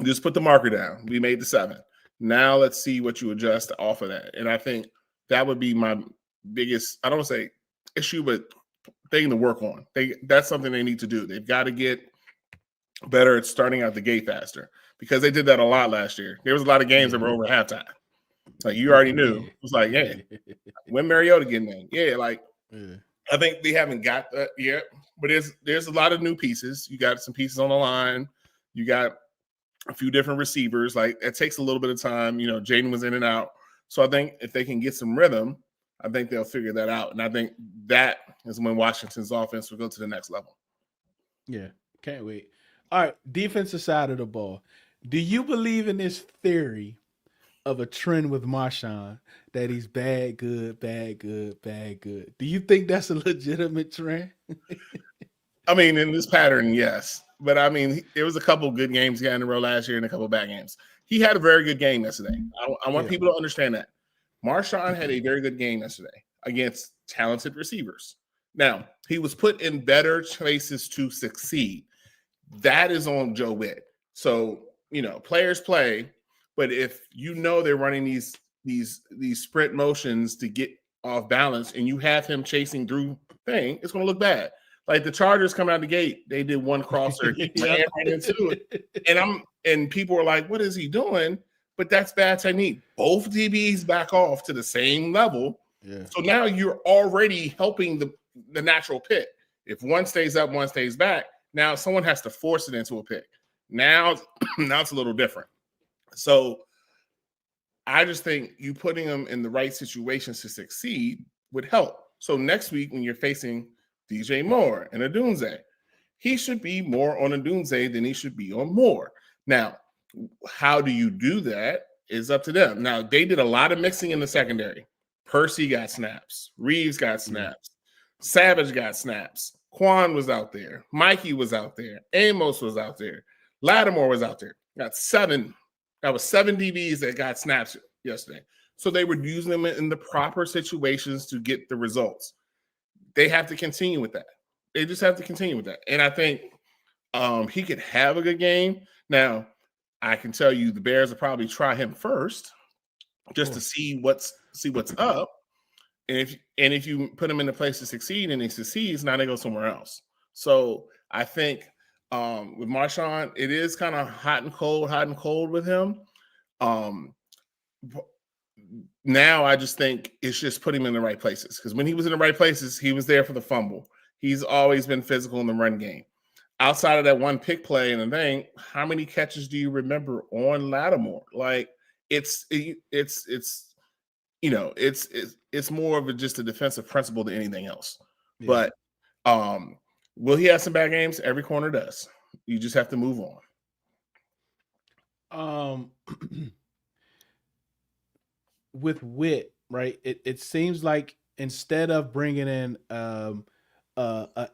Just put the marker down. We made the 7. Now let's see what you adjust off of that. And I think that would be my biggest, I don't want to say issue, but thing to work on. That's something they need to do. They've got to get better at starting out the gate faster because they did that a lot last year. There was a lot of games that were over halftime. Like you already knew. It was like, hey, when Mariota getting in? Yeah, like I think they haven't got that yet, but there's a lot of new pieces. You got some pieces on the line. You got a few different receivers. Like it takes a little bit of time. Jayden was in and out. So I think if they can get some rhythm, I think they'll figure that out. And I think that is when Washington's offense will go to the next level. Yeah, can't wait. All right, defensive side of the ball. Do you believe in this theory of a trend with Marshawn that he's bad, good, bad, good, bad, good? Do you think that's a legitimate trend? I mean, in this pattern, yes. But I mean, there was a couple good games he had in a row last year and a couple bad games. He had a very good game yesterday. I want people to understand that. Marshawn had a very good game yesterday against talented receivers. Now, he was put in better places to succeed. That is on Joe Witt. So, players play, but if they're running these sprint motions to get off balance and you have him chasing through thing, it's going to look bad. Like the Chargers coming out the gate, they did one crosser, he ran right into it. And people were like, what is he doing? But that's bad technique. Both DBs back off to the same level. Yeah. So now you're already helping the natural pick. If one stays up, one stays back, now someone has to force it into a pick. Now it's a little different. So I just think you putting them in the right situations to succeed would help. So next week when you're facing DJ Moore and Odunze, he should be more on Odunze than he should be on Moore. Now, how do you do that is up to them. Now, they did a lot of mixing in the secondary. Percy got snaps. Reeves got snaps. Savage got snaps. Quan was out there. Mikey was out there. Amos was out there. Lattimore was out there. Got 7. That was 7 DBs that got snaps yesterday. So they were using them in the proper situations to get the results. They have to continue with that. They just have to continue with that. And I think he could have a good game. Now, I can tell you the Bears will probably try him first just to see what's up. And if you put them in a place to succeed and he succeeds, now they go somewhere else. So I think with Marshawn, it is kind of hot and cold with him. Now I just think it's just putting him in the right places, because when he was in the right places, he was there for the fumble. He's always been physical in the run game. Outside of that one pick play and the thing, how many catches do you remember on Lattimore? Like it's more of just a defensive principle than anything else. Yeah. But will he have some bad games? Every corner does. You just have to move on. With Witt, right? It seems like instead of bringing in an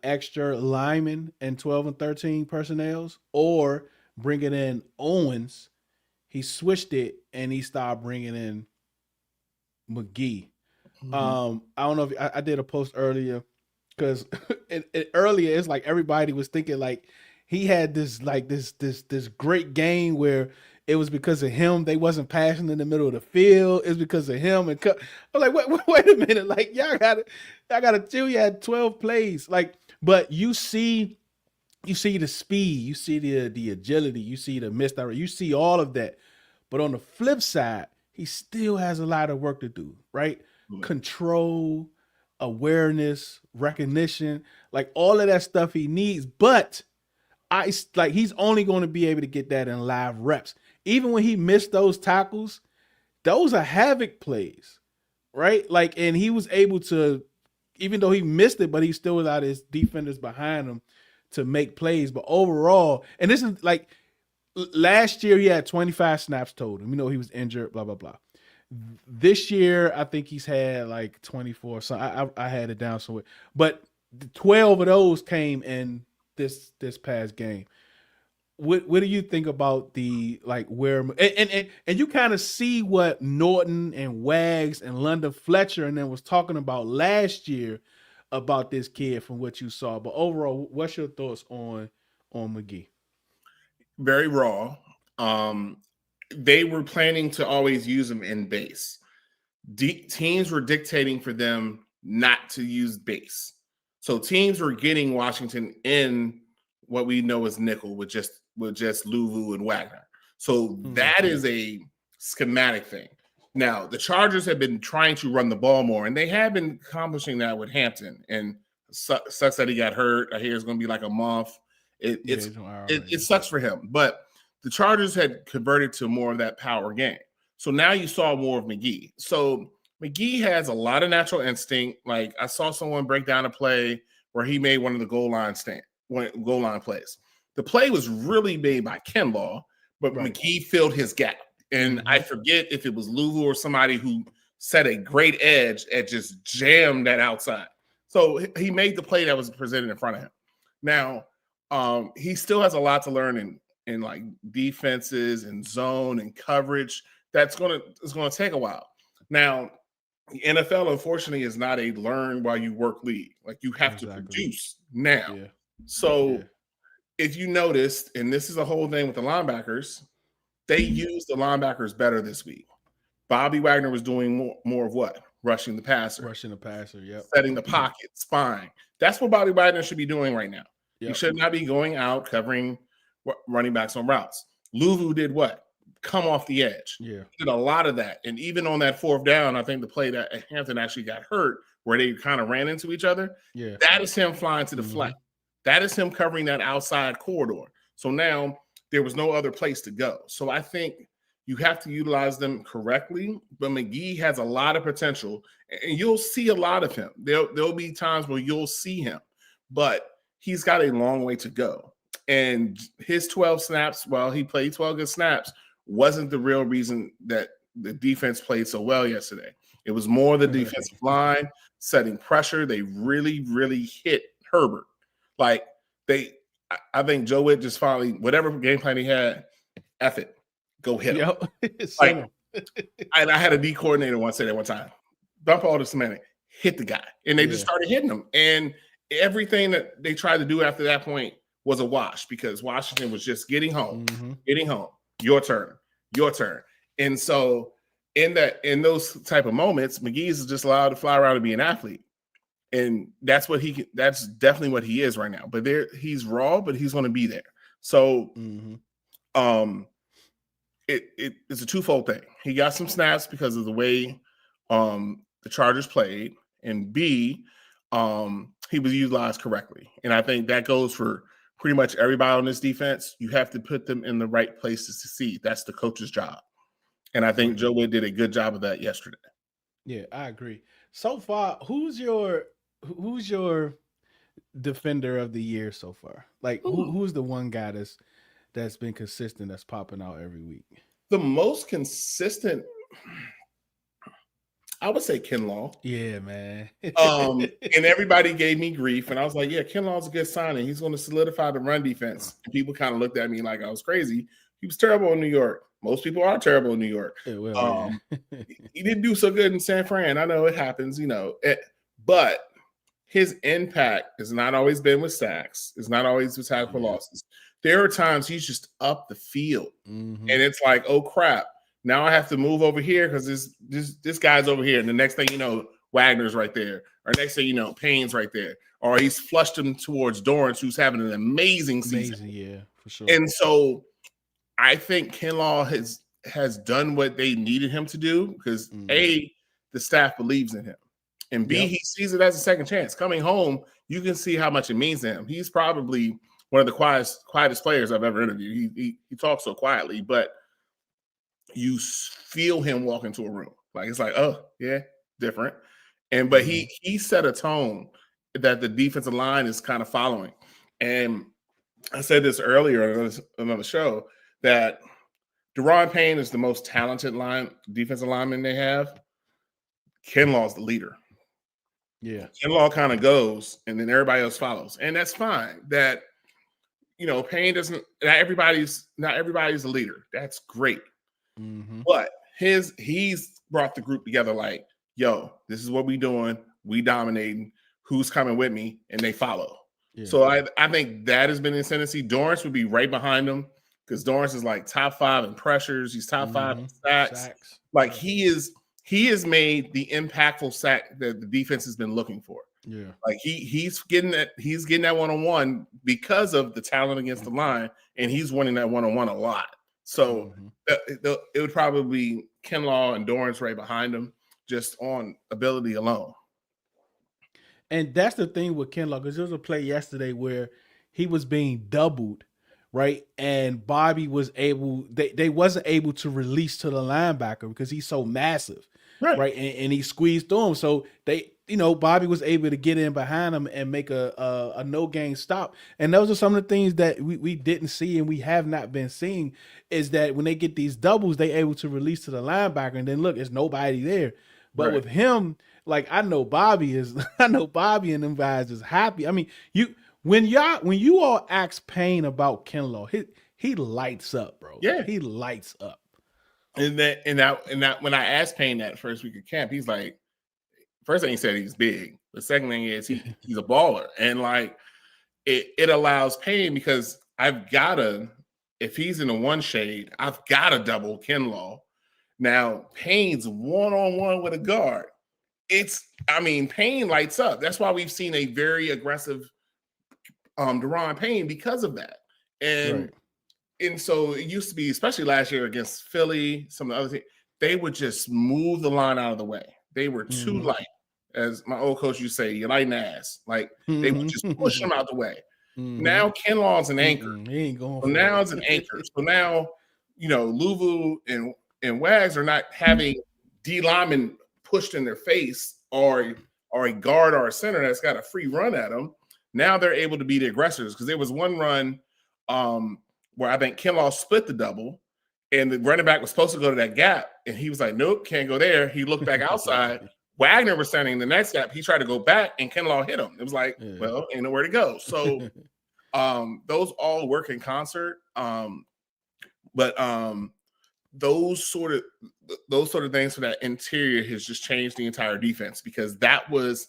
extra lineman in 12 and 13 personnels or bringing in Owens, he switched it and he started bringing in McGee. Mm-hmm. I don't know if I did a post earlier, because earlier it's like everybody was thinking like he had this great game where it was because of him they wasn't passing in the middle of the field. It's because of him. And I'm like, wait a minute, like I gotta chill. You had 12 plays, like, but you see the speed, you see the agility, you see the misdirect, you see all of that. But on the flip side, he still has a lot of work to do, right? Mm-hmm. Control, awareness, recognition, like all of that stuff he needs. But he's only going to be able to get that in live reps. Even when he missed those tackles, those are havoc plays, right? Like, and he was able to, even though he missed it, but he still without his defenders behind him to make plays. But overall, and this is like last year, he had 25 snaps total. You know, he was injured, blah, blah, blah. This year, I think he's had like 24. So I had it down somewhere. But 12 of those came in this past game. What do you think about the like where and you kind of see what Norton and Wags and London Fletcher and then was talking about last year about this kid from what you saw? But overall, what's your thoughts on McGee? Very raw. They were planning to always use him in base. Teams were dictating for them not to use base. So teams were getting Washington in what we know as nickel with just Luvu and Wagner. So that is a schematic thing. Now, the Chargers have been trying to run the ball more, and they have been accomplishing that with Hampton. And sucks that he got hurt. I hear it's going to be like a month. It sucks for him. But the Chargers had converted to more of that power game. So now you saw more of McGee. So McGee has a lot of natural instinct. Like I saw someone break down a play where he made one of the goal line plays. The play was really made by Kinlaw, but right. McGee filled his gap. And I forget if it was Luvu or somebody who set a great edge and just jammed that outside. So he made the play that was presented in front of him. Now, he still has a lot to learn in like defenses and zone and coverage. It's going to take a while. Now, the NFL, unfortunately, is not a learn while you work league. Like you have to produce now. Yeah. So if you noticed, and this is a whole thing with the linebackers, they used the linebackers better this week. Bobby Wagner was doing more of what? Rushing the passer. Yep. Setting the pocket, spying. That's what Bobby Wagner should be doing right now. Yep. He should not be going out covering running backs on routes. Luvu did what? Come off the edge. Yeah. He did a lot of that. And even on that fourth down, I think the play that Hampton actually got hurt where they kind of ran into each other. Yeah. That is him flying to the flat. That is him covering that outside corridor. So now there was no other place to go. So I think you have to utilize them correctly. But McGee has a lot of potential, and you'll see a lot of him. There'll be times where you'll see him, but he's got a long way to go. And his 12 snaps, while he played 12 good snaps, wasn't the real reason that the defense played so well yesterday. It was more the defensive line setting pressure. They really, really hit Herbert. Like I think Joe Witt just finally, whatever game plan he had, F it, go hit him. Like, I had a D coordinator once say that one time, dump all the cement, hit the guy. And they just started hitting him. And everything that they tried to do after that point was a wash because Washington was just getting home, your turn. And so in those type of moments, McGee is just allowed to fly around and be an athlete. And that's that's definitely what he is right now. But he's raw, but he's going to be there. So it's a twofold thing. He got some snaps because of the way the Chargers played, and B, he was utilized correctly. And I think that goes for pretty much everybody on this defense. You have to put them in the right place to succeed. That's the coach's job. And I think Joe Wood did a good job of that yesterday. Yeah, I agree. So far, who's your defender of the year so far? Like, who's the one guy that's been consistent, that's popping out every week? The most consistent, I would say Kinlaw. Yeah, man. And everybody gave me grief, and I was like, yeah, Kinlaw's a good signing. He's going to solidify the run defense. And people kind of looked at me like I was crazy. He was terrible in New York. Most people are terrible in New York. Yeah, he didn't do so good in San Fran. I know it happens, but his impact has not always been with sacks. It's not always with tackle losses. There are times he's just up the field, and it's like, oh crap! Now I have to move over here because this guy's over here, and the next thing you know, Wagner's right there, or next thing you know, Payne's right there, or he's flushed him towards Dorrance, who's having an amazing season. Yeah, for sure. And so I think Kinlaw has done what they needed him to do because A, the staff believes in him, and B, he sees it as a second chance. Coming home, you can see how much it means to him. He's probably one of the quietest players I've ever interviewed. He talks so quietly, but you feel him walk into a room. Like, it's like, oh, yeah, different. But he set a tone that the defensive line is kind of following. And I said this earlier on another show that Deron Payne is the most talented defensive lineman they have. Kinlaw's the leader. Yeah. Kinlaw kind of goes, and then everybody else follows. And that's fine. That, Payne doesn't – not everybody's a leader. That's great. But he's brought the group together like, yo, this is what we doing. We dominating. Who's coming with me? And they follow. Yeah. So I think that has been the ascendancy. Dorrance would be right behind him because Dorrance is like top 5 in pressures. He's top 5 in sacks. Like he has made the impactful sack that the defense has been looking for. Yeah. Like he's getting that one-on-one because of the talent against the line, and he's winning that one-on-one a lot. So it would probably be Kinlaw and Dorrance right behind him just on ability alone. And that's the thing with Kinlaw, because there was a play yesterday where he was being doubled, right? And Bobby was they wasn't able to release to the linebacker because he's so massive, right? And he squeezed through him. So Bobby was able to get in behind him and make a no-gain stop. And those are some of the things that we didn't see and we have not been seeing, is that when they get these doubles, they able to release to the linebacker, and then look, there's nobody there. But with him, like, I know Bobby and them guys is happy. I mean, when you all ask Payne about Kinlaw, he lights up, bro. Yeah, he lights up. And that when I asked Payne that first week of camp, he's like, first thing he said, he's big. The second thing is he's a baller, and like it allows Payne, because if he's in the one shade, I've got to double Kinlaw. Now Payne's one-on-one with a guard. Payne lights up. That's why we've seen a very aggressive Deron Payne because of that. And so it used to be, especially last year against Philly, some of the other things, they would just move the line out of the way. They were too light. As my old coach used to say, you're light and ass. Like, they would just push him out the way. Now Kinlaw's an anchor. He ain't going. So now it's an anchor. So now, Luvu and Wags are not having D linemen pushed in their face or a guard or a center that's got a free run at them. Now they're able to be the aggressors, because there was one run where I think Kinlaw split the double, and the running back was supposed to go to that gap, and he was like, nope, can't go there. He looked back outside. Wagner was standing in the next gap. He tried to go back, and Kinlaw hit him. It was like, well, ain't nowhere to go. So those all work in concert. But those sort of things for that interior has just changed the entire defense, because that was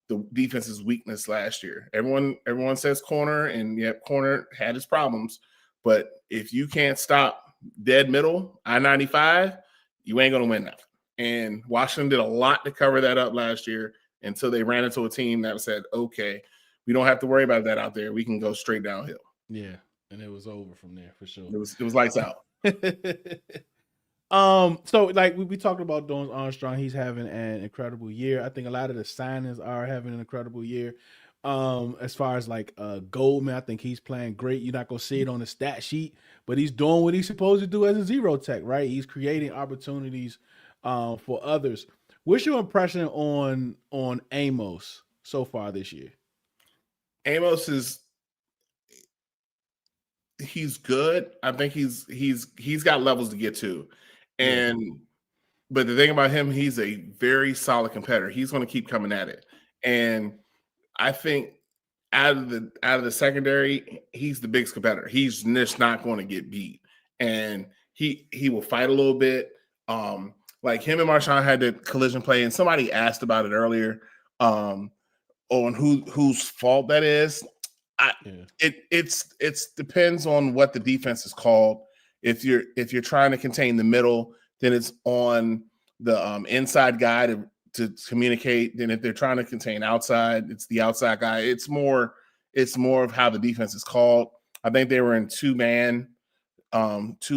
the defense's weakness last year. Everyone says corner, and yep, corner had its problems. But if you can't stop dead middle, I-95, you ain't going to win nothing. And Washington did a lot to cover that up last year until they ran into a team that said, okay, we don't have to worry about that out there. We can go straight downhill. Yeah, and it was over from there for sure. It was lights out. So like we talked about Dorance Armstrong, he's having an incredible year. I think a lot of the signings are having an incredible year. As far as like Goldman, I think he's playing great. You're not gonna see it on the stat sheet, but he's doing what he's supposed to do as a zero tech, right? He's creating opportunities for others. What's your impression on Amos so far this year? Amos he's good. I think he's got levels to get to. But the thing about him, he's a very solid competitor. He's going to keep coming at it. And I think out of the secondary, he's the biggest competitor. He's just not going to get beat. And he will fight a little bit. Like him and Marshawn had the collision play, and somebody asked about it earlier on whose fault that is. It depends on what the defense is called. If you're trying to contain the middle, then it's on the inside guy to communicate. Then if they're trying to contain outside, it's the outside guy. It's more of how the defense is called. I think they were in two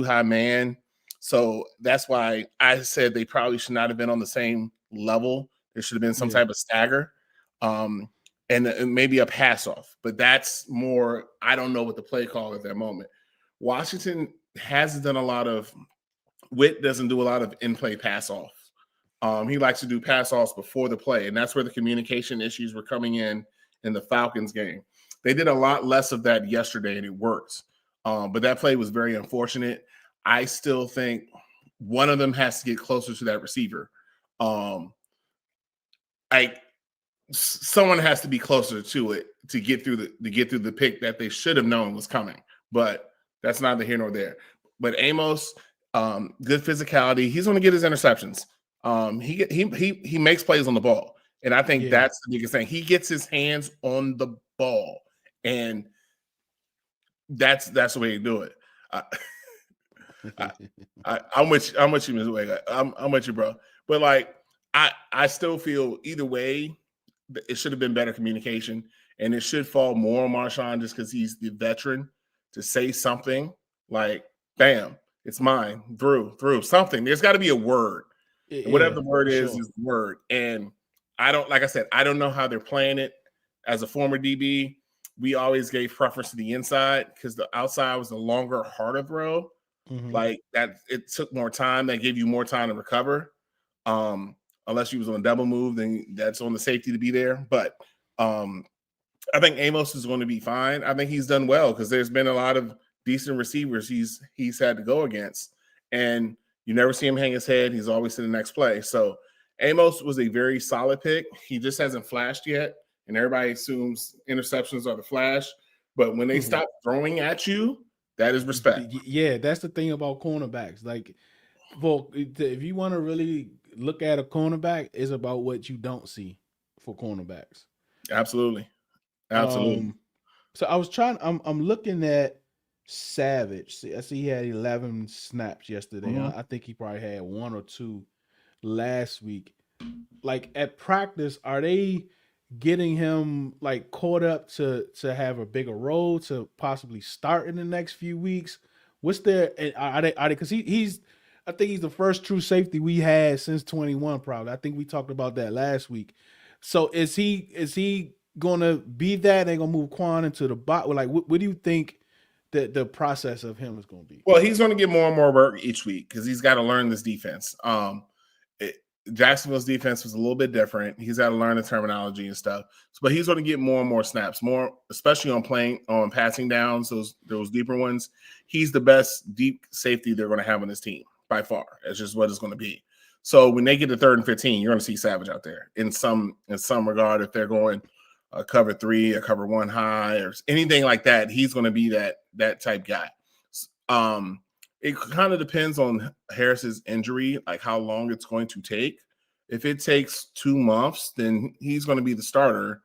high man. So that's why I said they probably should not have been on the same level. There should have been some type of stagger. And maybe a pass off, but that's more, I don't know what the play call at that moment. Washington hasn't done a lot of, Witt doesn't do a lot of in-play pass offs. He likes to do pass offs before the play, and that's where the communication issues were coming in the Falcons game. They did a lot less of that yesterday, and it worked. But that play was very unfortunate. I still think one of them has to get closer to that receiver. Someone has to be closer to it to get through the pick that they should have known was coming, but that's neither here nor there. But Amos, good physicality. He's going to get his interceptions. He makes plays on the ball, and I think that's the biggest thing. He gets his hands on the ball, and that's the way you do it. I'm with you, Ms. Wade. I'm with you, bro. But like, I still feel either way, it should have been better communication, and it should fall more on Marshawn just because he's the veteran to say something like, bam, it's mine, through something. There's got to be a word. Whatever the word is the word. And I don't know how they're playing it. As a former DB, we always gave preference to the inside because the outside was the longer, harder throw. Mm-hmm. Like that, it took more time. That gave you more time to recover. Unless you was on a double move, then that's on the safety to be there. But I think Amos is going to be fine. I think he's done well because there's been a lot of decent receivers he's had to go against, and you never see him hang his head. He's always in the next play. So Amos was a very solid pick. He just hasn't flashed yet, and everybody assumes interceptions are the flash. But when they stop throwing at you, that is respect. Yeah, that's the thing about cornerbacks. Like, well, if you want to really look at a cornerback, it's about what you don't see for cornerbacks. Absolutely. So I was I'm looking at Savage. I see he had 11 snaps yesterday. Mm-hmm. I think he probably had 1 or 2 last week. Like at practice, are they getting him like caught up to have a bigger role to possibly start in the next few weeks? What's their are they because I think he's the first true safety we had since 21, probably. I think we talked about that last week. So is he gonna be that? They're gonna move Quan into the bot? Like, what do you think that the process of him is gonna be? Well, he's gonna get more and more work each week because he's got to learn this defense. Jacksonville's defense was a little bit different. He's got to learn the terminology and stuff. But he's going to get more and more snaps, more especially on passing downs, those deeper ones. He's the best deep safety they're going to have on this team by far. That's just what it's going to be. So when they get to 3rd and 15, you're going to see Savage out there in some regard. If they're going a cover 3, a cover 1 high, or anything like that, he's going to be that type guy. It kind of depends on Harris's injury, like how long it's going to take. If it takes 2 months, then he's going to be the starter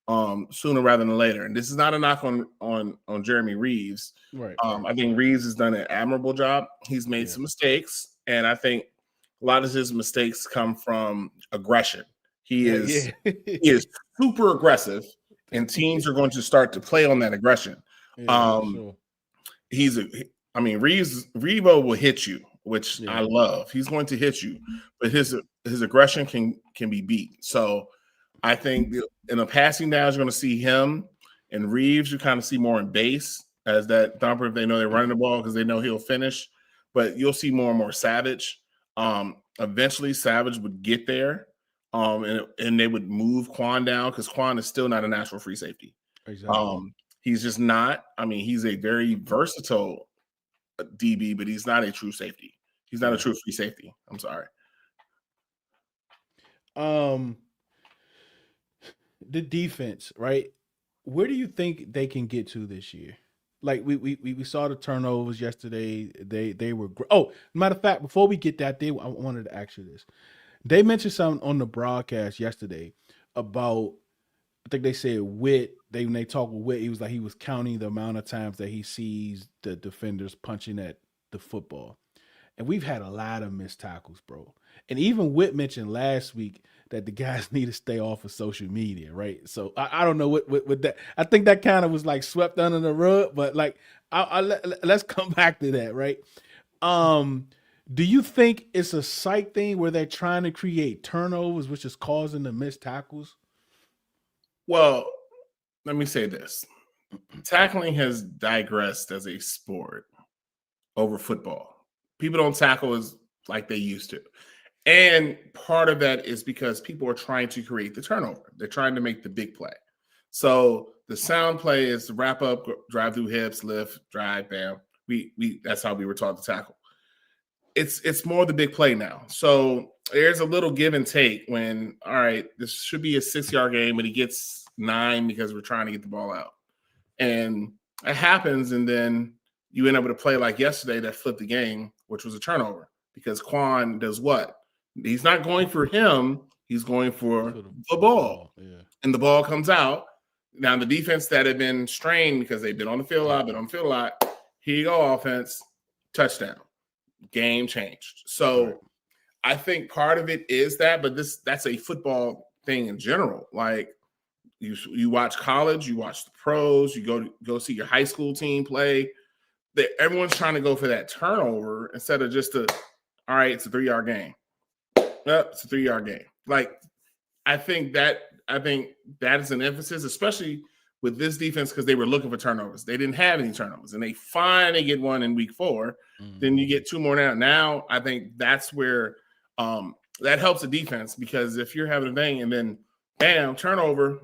sooner rather than later. And this is not a knock on Jeremy Reeves. Right. I think Reeves has done an admirable job. He's made some mistakes, and I think a lot of his mistakes come from aggression. He is super aggressive, and teams are going to start to play on that aggression. Sure. Revo will hit you, which I love. He's going to hit you, but his aggression can be beat. So I think in the passing downs, you're going to see him and Reeves. You kind of see more in base as that thumper if they know they're running the ball because they know he'll finish. But you'll see more and more Savage. Eventually, Savage would get there, and they would move Quan down because Quan is still not a natural free safety. Exactly. He's just not. I mean, he's a very versatile DB, but he's not a true safety. He's not a true free safety. I'm sorry. The defense, right? Where do you think they can get to this year? Like we saw the turnovers yesterday. They were matter of fact, before we get that, I wanted to ask you this. They mentioned something on the broadcast yesterday about, I think they said Witt. When they talked with Witt, he was like he was counting the amount of times that he sees the defenders punching at the football. And we've had a lot of missed tackles, bro. And even Witt mentioned last week that the guys need to stay off of social media, right? So I don't know what that. I think that kind of was like swept under the rug, but like let's come back to that, right? Do you think it's a psych thing where they're trying to create turnovers, which is causing the missed tackles? Well, let me say this. Tackling has digressed as a sport over football. People don't tackle as like they used to. And part of that is because people are trying to create the turnover. They're trying to make the big play. So the sound play is wrap up, drive through hips, lift, drive, bam. That's how we were taught to tackle. It's more the big play now. So there's a little give and take when, all right, this should be a 6-yard game, but he gets 9 because we're trying to get the ball out. And it happens, and then you end up with a play like yesterday that flipped the game, which was a turnover, because Quan does what? He's not going for him. He's going for the ball. Yeah. And the ball comes out. Now, the defense that had been strained because they've been on the field a lot, here you go, offense, touchdown. Game changed. So I think part of it is that, but that's a football thing in general. Like you watch college, you watch the pros, you go see your high school team play. Everyone's trying to go for that turnover instead of just all right, it's a 3-yard game. It's a 3-yard game. Like I think that is an emphasis, especially with this defense, because they were looking for turnovers. They didn't have any turnovers, and they finally get one in week 4. Then you get 2 more now. Now I think that's where that helps the defense, because if you're having a thing and then bam, turnover,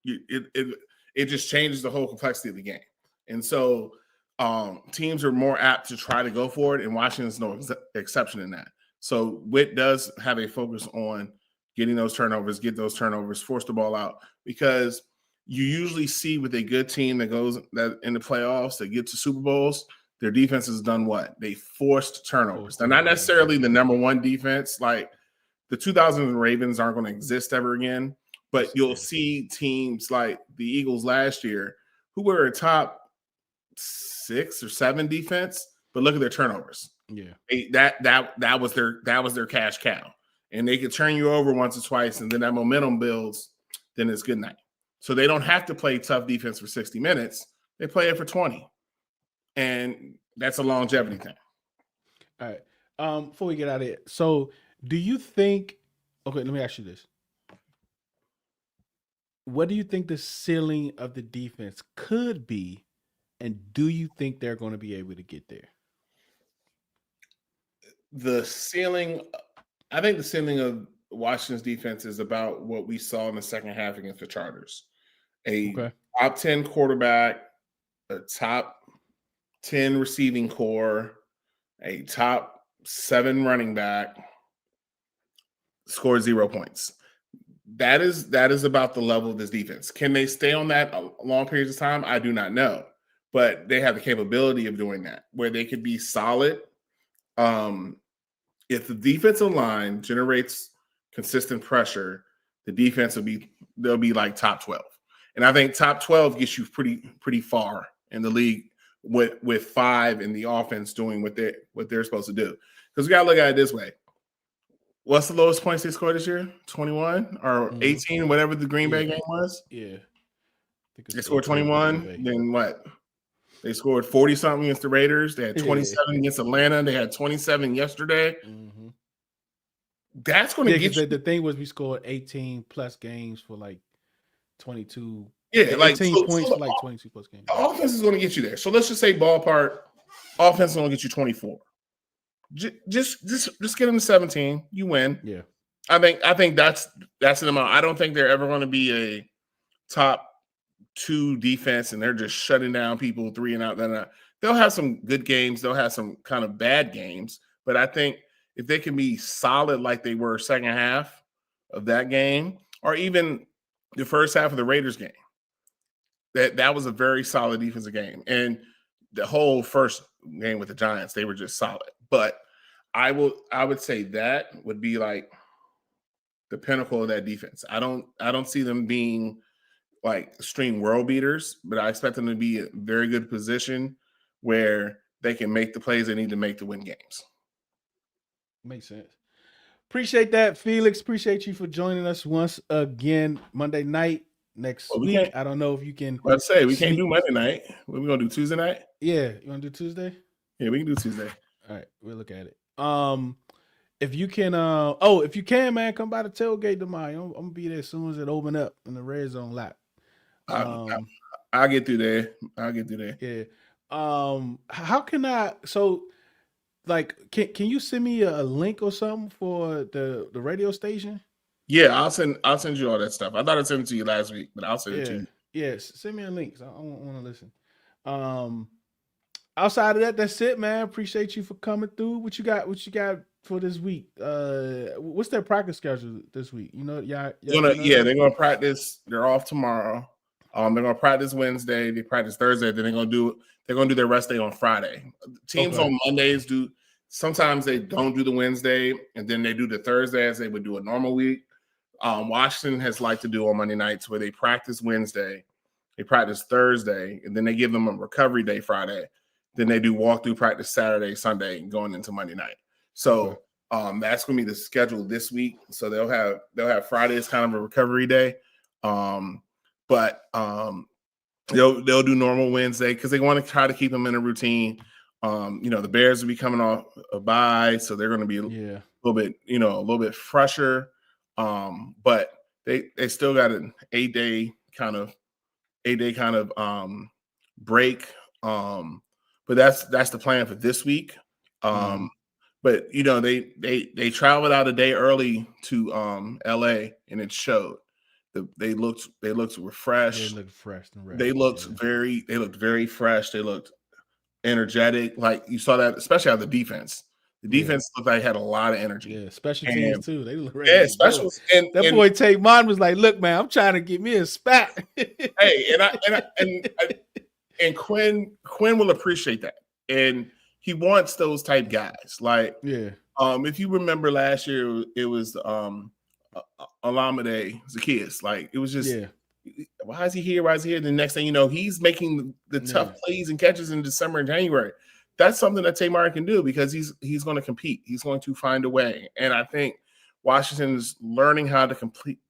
it just changes the whole complexity of the game. And so teams are more apt to try to go for it, and Washington's no exception in that. So Witt does have a focus on getting those turnovers, force the ball out, because you usually see with a good team that goes that in the playoffs, that get to Super Bowls, their defense has done what? They forced turnovers. They're not necessarily the number one defense. Like the 2000 Ravens aren't going to exist ever again, but you'll see teams like the Eagles last year who were a top 6 or 7 defense, but look at their turnovers. Yeah, that was their cash cow, and they could turn you over once or twice, and then that momentum builds. Then it's good night. So they don't have to play tough defense for 60 minutes. They play it for 20. And that's a longevity thing. All right. Before we get out of here, so do you think, okay, let me ask you this. What do you think the ceiling of the defense could be, and do you think they're going to be able to get there? I think the ceiling of Washington's defense is about what we saw in the second half against the Chargers. Top 10 quarterback, a top 10 receiving core, a top 7 running back, scored 0 points. That is about the level of this defense. Can they stay on that long periods of time? I do not know. But they have the capability of doing that, where they could be solid. If the defensive line generates consistent pressure, the defense they'll be like top 12. And I think top 12 gets you pretty far in the league with 5 in the offense doing what they're supposed to do. Because we gotta look at it this way. What's the lowest points they scored this year? 21 or 18, whatever the Green Bay game was? Yeah. They scored 21. Then what? They scored 40-something against the Raiders. They had 27 against Atlanta. They had 27 yesterday. Mm-hmm. That's going to get you. The thing was we scored 18 plus games for like 22. Yeah, like 18 points for like 22 plus games. The offense is going to get you there. So let's just say ballpark, offense is going to get you 24. Just get them to 17. You win. Yeah. I think that's an amount. I don't think they're ever going to be a top 2 defense and they're just shutting down people 3 and out. They'll have some good games. They'll have some kind of bad games. But I think if they can be solid like they were second half of that game, or even the first half of the Raiders game, that was a very solid defensive game. And the whole first game with the Giants, they were just solid. But I would say that would be like the pinnacle of that defense. I don't see them being like extreme world beaters, but I expect them to be in a very good position where they can make the plays they need to make to win games. Makes sense. Appreciate that, Felix. Appreciate you for joining us once again Monday night next week. I don't know if you can. Let's say we can't do Monday night. What are we gonna do Tuesday night? Yeah, you want to do Tuesday? Yeah, we can do Tuesday. All right, we'll look at it. If you can, man, come by the tailgate tomorrow. I'm gonna be there as soon as it open up in the red zone lap. I'll get through there. Yeah. How can I? So, like, can you send me a link or something for the radio station? Yeah, I'll send you all that stuff. I thought I sent it to you last week, but I'll send it to you. Yes, send me a link. So I want to listen. Outside of that, that's it, man. Appreciate you for coming through. What you got for this week? What's their practice schedule this week? You know, they're gonna practice. They're off tomorrow. They're gonna practice Wednesday. They practice Thursday. Then they're gonna do their rest day on Friday. Teams on Mondays sometimes they don't do the Wednesday, and then they do the Thursday as they would do a normal week. Washington has liked to do on Monday nights where they practice Wednesday, they practice Thursday, and then they give them a recovery day Friday. Then they do walkthrough practice Saturday, Sunday, going into Monday night. So that's going to be the schedule this week. So they'll have Friday as kind of a recovery day, but they'll do normal Wednesday because they want to try to keep them in a routine. The Bears will be coming off a bye, so they're going to be a little bit fresher. But they still got an 8-day kind of break. But that's the plan for this week. But they traveled out a day early to LA, and it showed. They looked refreshed. They looked fresh and ready. They looked very fresh. They looked energetic. Like you saw that, especially out of the defense. The defense looked like it had a lot of energy. Yeah, special teams too. They look ready. Yeah, special. That boy Tate Martin was like, "Look, man, I'm trying to get me a spot." Hey, and Quinn will appreciate that, and he wants those type guys. Like, if you remember last year, it was Olamide Zacchaeus. Like, it was just, why is he here? Why is he here? The next thing you know, he's making the tough plays and catches in December and January. That's something that Tate Martin can do because he's going to compete. He's going to find a way, and I think Washington is learning how to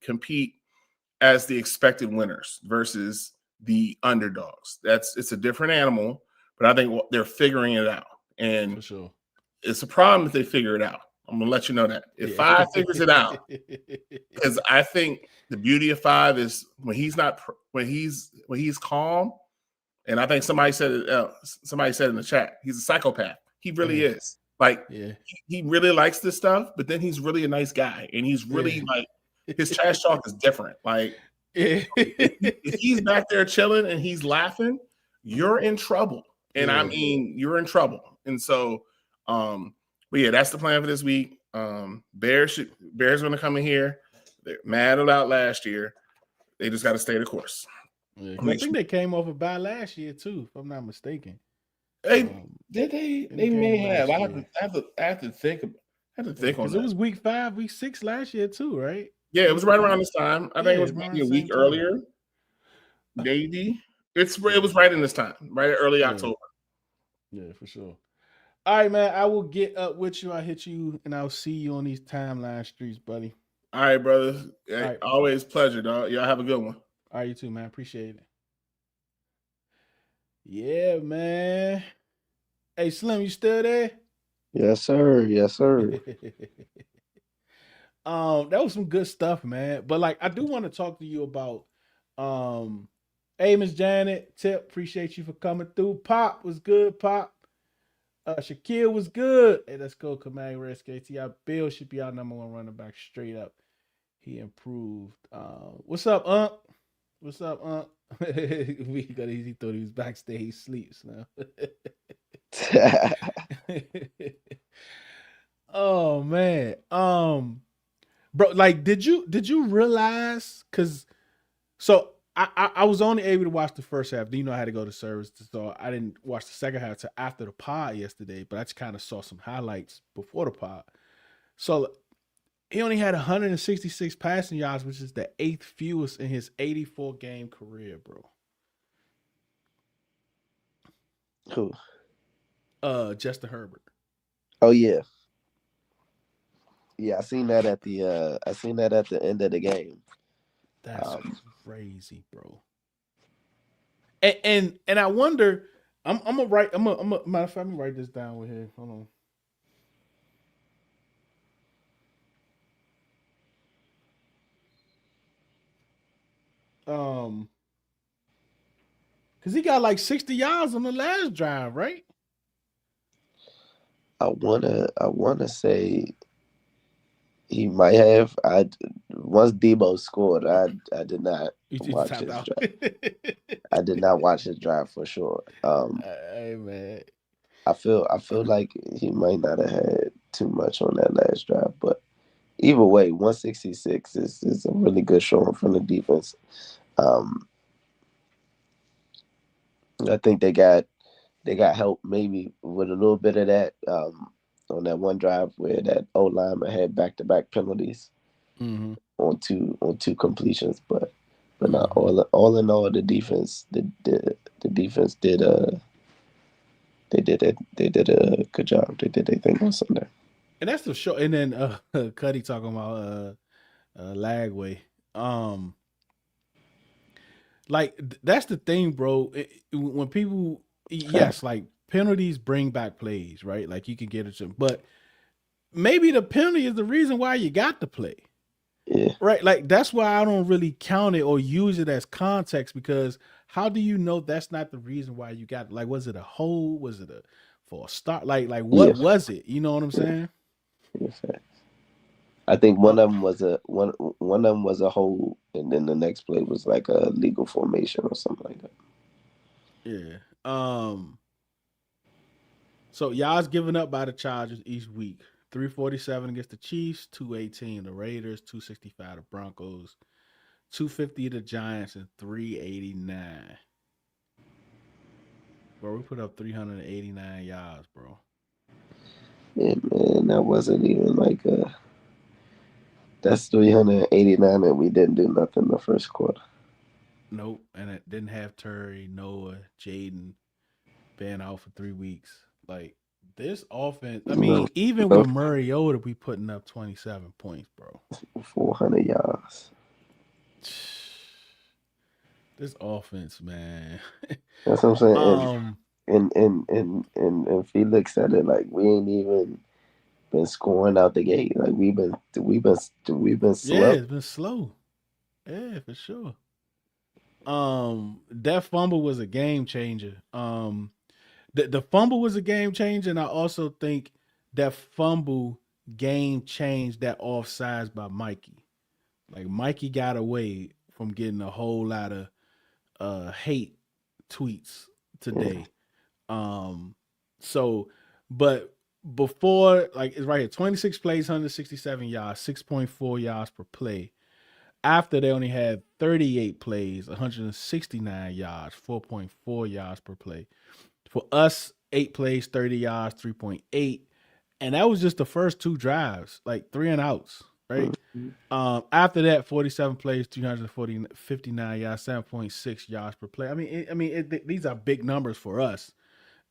compete as the expected winners versus the underdogs. It's a different animal, but I think they're figuring it out. And for sure, it's a problem if they figure it out. I'm gonna let you know that if Five figures it out, because I think the beauty of Five is when he's calm. And I think somebody said in the chat, he's a psychopath. He really is. Like, he really likes this stuff, but then he's really a nice guy, and he's really like his trash talk is different. Like, if he's back there chilling and he's laughing, you're in trouble. And I mean, you're in trouble. And so, but that's the plan for this week. Bears going to come in here. They're mad about last year. They just got to stay the course. Yeah, I think they came off a bye last year too, if I'm not mistaken. Did they? They may have. I have to think on that. It was week 5, week 6 last year too, right? Yeah, it was right around this time. I think it was maybe a week earlier. Maybe it was right in this time, right early October. Yeah, for sure. All right, man. I will get up with you. I'll hit you, and I'll see you on these timeline streets, buddy. All right, brothers. All Hey, right. always pleasure, dog. Y'all have a good one. All right, you too, man. Appreciate it. Yeah, man. Hey, Slim, you still there? Yes, sir. Yes, sir. That was some good stuff, man. But like, I do want to talk to you about, hey, Miss Janet, Tip, appreciate you for coming through. Pop was good, Pop. Shaquille was good. Hey, let's go, Kamang Red KTI. Bill should be our number one running back straight up. He improved. What's up, Unc? What's up, Unc? He thought he was backstage sleeps now. Oh man. Bro, like did you realize I was only able to watch the first half. You know I had to go to service, so I didn't watch the second half till after the pod yesterday, but I just kind of saw some highlights before the pod. So he only had 166 passing yards, which is the 8th fewest in his 84 game career, bro. Who? Justin Herbert. Oh yeah. Yeah, I seen that at the end of the game. That's crazy, bro. And I wonder, I'm gonna write. I'm gonna matter of fact, I'm gonna write this down with here. Hold on. Because he got like 60 yards on the last drive, right? I wanna say he might have. Once Debo scored, I did not watch his drive. I did not watch his drive for sure. Hey man, I feel like he might not have had too much on that last drive, but either way, 166 is a really good showing from the defense. I think they got help maybe with a little bit of that on that one drive where that O lineman had back-to-back penalties on two completions, but not all in all, the defense did they did a good job. They did their thing on Sunday. And that's the show. And then Cuddy talking about Lagway. Like that's the thing, bro. When people, yes, like penalties bring back plays, right? Like you can get it, but maybe the penalty is the reason why you got the play. Yeah. Right. Like that's why I don't really count it or use it as context, because how do you know that's not the reason why you got it? Like, was it a hold? Was it for a start? Like what was it? You know what I'm saying? Yes, I think one of them was a hold, and then the next play was like a legal formation or something like that. Yeah. So y'all's giving up by the Chargers each week. 347 against the Chiefs, 218 the Raiders, 265 the Broncos, 250 the Giants, and 389. Bro, we put up 389 yards, bro. Yeah, man, that wasn't even like that's 389, and we didn't do nothing the first quarter. Nope, and it didn't have Terry, Noah, Jayden been out for 3 weeks. Like this offense, I mean, even with Mariota, we putting up 27 points, bro. 400 yards. This offense, man. That's what I'm saying. And Felix said it, like we ain't even been scoring out the gate. Like we've been slow. Yeah, it's been slow. Yeah, for sure. That fumble was a game changer. The fumble was a game changer, and I also think that fumble game changed that offsides by Mikey. Like Mikey got away from getting a whole lot of hate tweets today. So, but before, like it's right here, 26 plays, 167 yards, 6.4 yards per play. After they only had 38 plays, 169 yards, 4.4 yards per play. For us, 8 plays, 30 yards, 3.8. And that was just the first 2 drives, like 3 and outs, right? After that, 47 plays, 59 yards, 7.6 yards per play. I mean, these are big numbers for us.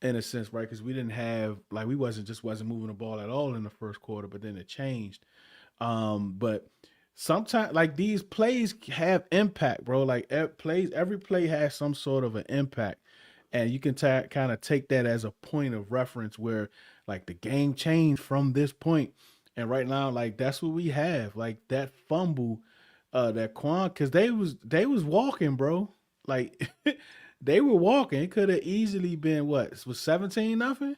in a sense, right? Because we didn't have like we wasn't moving the ball at all in the first quarter, but then it changed. But sometimes like these plays have impact, bro. Like every play has some sort of an impact, and you can kind of take that as a point of reference where like the game changed from this point, and right now like that's what we have, like that fumble, that Quan, because they was walking, bro. Like they were walking. It could have easily been what was 17-0,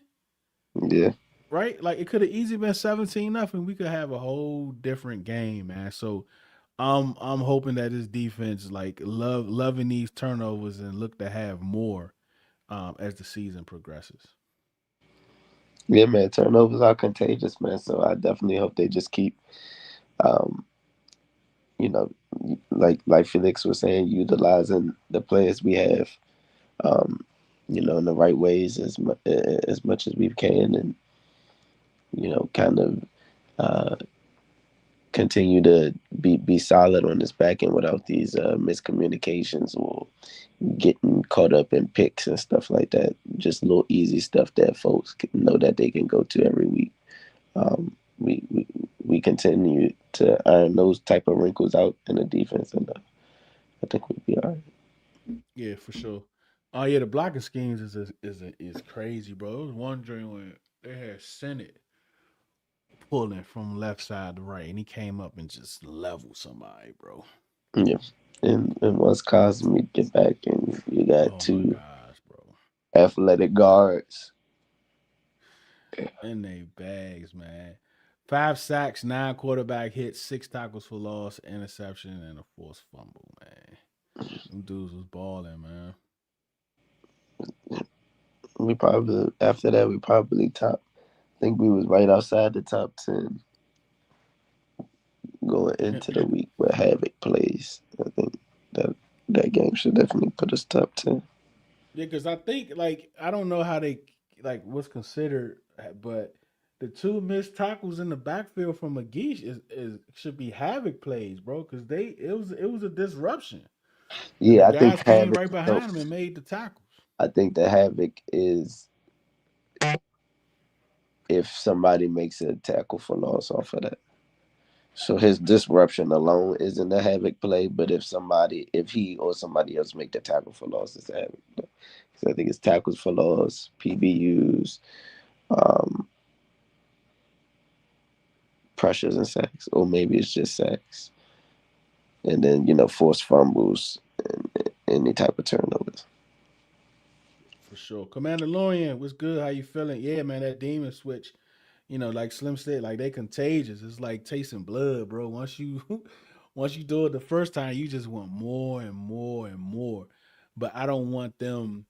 Yeah. right? Like it could have easily been 17-0. We could have a whole different game, man. So I'm hoping that this defense like loving these turnovers and look to have more as the season progresses. Yeah, man. Turnovers are contagious, man. So I definitely hope they just keep, um, you know, like Felix was saying, utilizing the players we have, um, in the right ways as much as we can, and kind of uh, continue to be solid on this back end without these miscommunications or getting caught up in picks and stuff like that. Just little easy stuff that folks can know that they can go to every week. We continue to iron those type of wrinkles out in the defense, and I think we'll be all right. Yeah, for sure. Oh yeah, the blocking schemes is crazy, bro. I was wondering when they had Senate pulling from left side to right, and he came up and just leveled somebody, bro. Yeah. And once Cosme get back, and you got Oh my two gosh, bro. athletic guards. In they bags, man. 5 sacks, 9 quarterback hits, 6 tackles for loss, interception, and a forced fumble, man. Them dudes was balling, man. We probably after that we probably top. I think we was right outside the top 10 going into the week where Havoc plays. I think that game should definitely put us top 10. Yeah, because I think like I don't know how they like what's considered, but the two missed tackles in the backfield from McGee is should be havoc plays, bro. Because it was a disruption, and the Yeah, I think guys came Havoc. right behind him and made the tackles. I think the Havoc is if somebody makes a tackle for loss off of that. So his disruption alone isn't a Havoc play, but if he or somebody else make the tackle for loss, it's a Havoc play. So I think it's tackles for loss, PBUs, um, pressures and sacks, or maybe it's just sacks, and then forced fumbles and any type of turnovers. For sure. Commander Lorian, what's good? How you feeling? Yeah, man, that demon switch, like Slim said, like they contagious. It's like tasting blood, bro. Once you once you do it the first time, you just want more and more and more. But I don't want them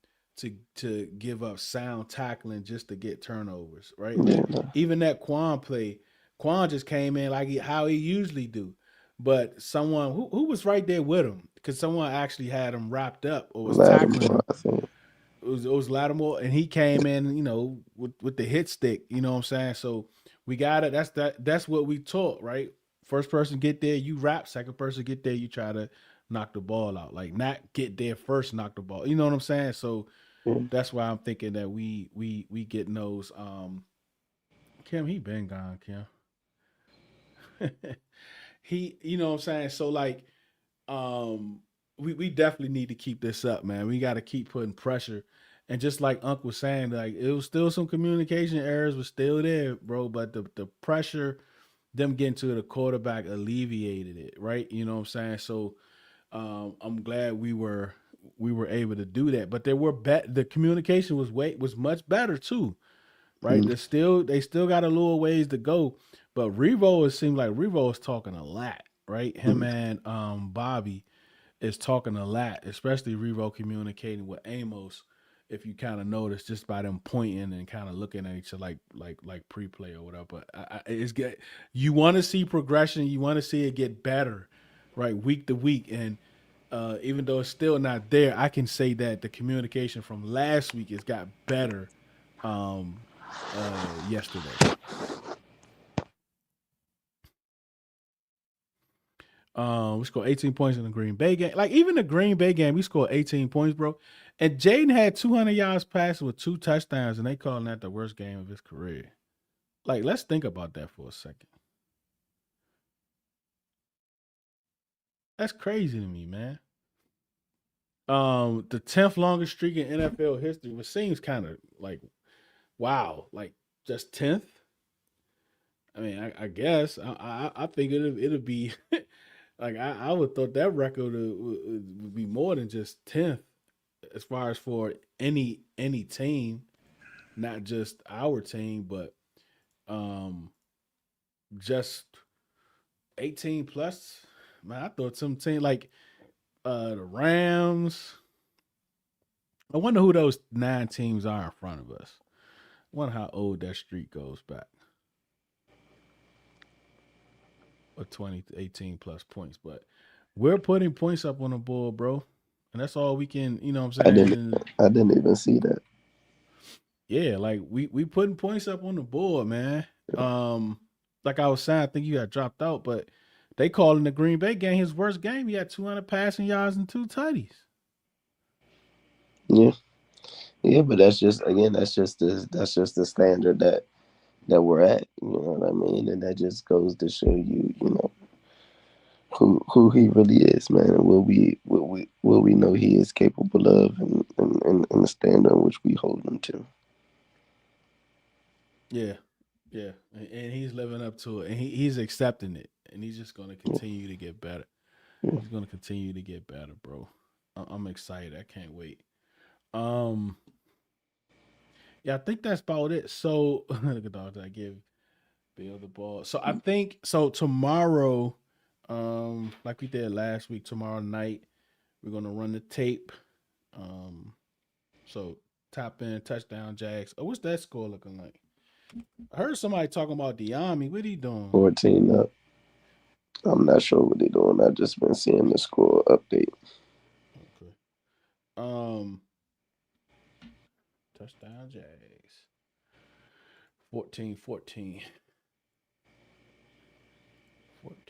to give up sound tackling just to get turnovers, right? Yeah, Like even that Quan play, Quan just came in like how he usually do. But someone who was right there with him, because someone actually had him wrapped up or was tackling Lattimore, him. I think. It was Lattimore, and he came in, with the hit stick. You know what I'm saying? So we got it. That's what we taught, right? First person get there, you wrap. Second person get there, you try to knock the ball out. Like not get there first, knock the ball. You know what I'm saying? So Yeah. that's why I'm thinking that we getting those. Kim, he been gone, Kim. You know what I'm saying? So like, um, we definitely need to keep this up, man. We got to keep putting pressure. And just like Unc was saying, like it was still some communication errors was still there, bro. But the pressure, them getting to the quarterback alleviated it, right? You know what I'm saying? So I'm glad we were able to do that. But there were the communication was much better too, right? Mm. They still got a little ways to go. But Revo, it seemed like Revo is talking a lot, right? Him Mm. and Bobby is talking a lot, especially Revo communicating with Amos. If you kind of notice, just by them pointing and kind of looking at each other like pre-play or whatever. But it's good. You want to see progression. You want to see it get better, right, week to week. And even though it's still not there, I can say that the communication from last week has got better um, yesterday. We scored 18 points in the Green Bay game. Like even the Green Bay game, we scored 18 points, bro. And Jayden had 200 yards passing with 2 touchdowns, and they calling that the worst game of his career. Like, let's think about that for a second. That's crazy to me, man. The 10th longest streak in NFL history, which seems kind of like, wow, like just 10th. I mean, I guess I think it'll be like I would thought that record would be more than just 10th as far as for any team, not just our team, but just 18 plus. Man, I thought some team like the Rams. I wonder who those 9 teams are in front of us. I wonder how old that streak goes back. Or 20 to 18 plus points. But we're putting points up on the board, bro. And that's all we can, you know what I'm saying? I didn't even see that. Yeah, like we putting points up on the board, man. Like I was saying, I think you got dropped out, but they calling the Green Bay game his worst game. He had 200 passing yards and 2 tutties. Yeah, but that's just the standard that we're at. You know what I mean? And that just goes to show you, you know, who he really is, man, and what we know he is capable of, and the standard in which we hold him to. Yeah, and he's living up to it, and he's accepting it, and he's just going to continue to get better. Yeah. He's going to continue to get better, bro. I'm excited. I can't wait. Yeah, I think that's about it. So look at that. I give Bill the ball. So I think tomorrow, like we did last week, tomorrow night we're gonna run the tape. So top in touchdown Jags. Oh, what's that score looking like? I heard somebody talking about Diami. What he doing? 14 up. I'm not sure what they're doing. I've just been seeing the score update. Okay. Touchdown Jags. 14-14.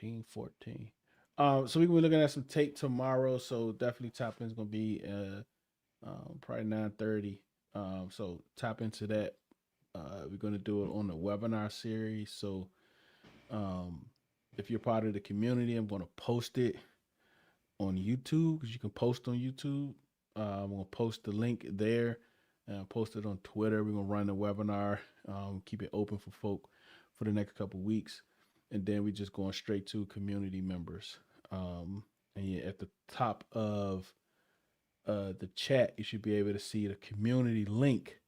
14-14. So we're gonna be looking at some tape tomorrow. So definitely top in is gonna be probably 9:30. So tap into that. We're gonna do it on the webinar series. So if you're part of the community, I'm gonna post it on YouTube because you can post on YouTube. I'm gonna post the link there and post it on Twitter. We're gonna run the webinar, keep it open for folk for the next couple weeks, and then we just going straight to community members. And yeah, at the top of the chat, you should be able to see the community link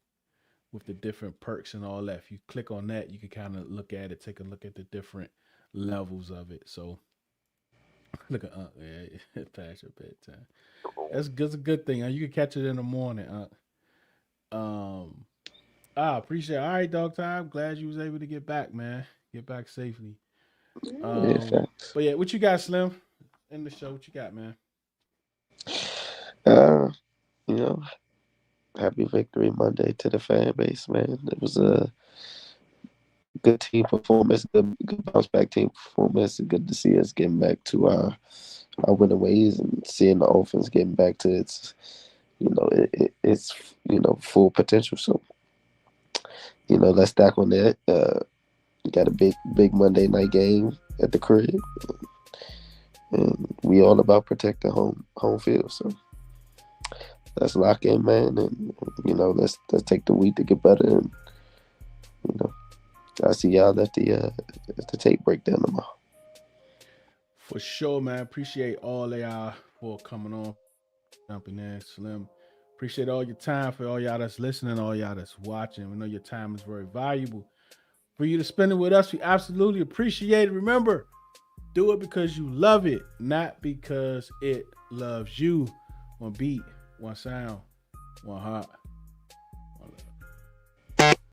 with the different perks and all that. If you click on that, you can kind of look at it, take a look at the different levels of it. So look at yeah, past your bedtime. That's a good thing. You can catch it in the morning. I appreciate it. All right, dog time. Glad you was able to get back, man. Get back safely. But yeah, what you got, Slim? In the show, what you got, man? You know, happy Victory Monday to the fan base, man. It was a good team performance, good bounce back team performance. It's good to see us getting back to our winning ways and seeing the offense getting back to its, you know, its full potential. So, you know, let's stack on that. Got a big Monday night game at the crib, and we all about protecting home field. So let's lock in, man, and you know, let's take the week to get better. And you know, I'll see y'all at the tape breakdown tomorrow. For sure, man. Appreciate all of y'all for coming on, jumping in, Slim. Appreciate all your time for all y'all that's listening, all y'all that's watching. We know your time is very valuable. For you to spend it with us, we absolutely appreciate it. Remember, do it because you love it, not because it loves you. One beat, one sound, one heart.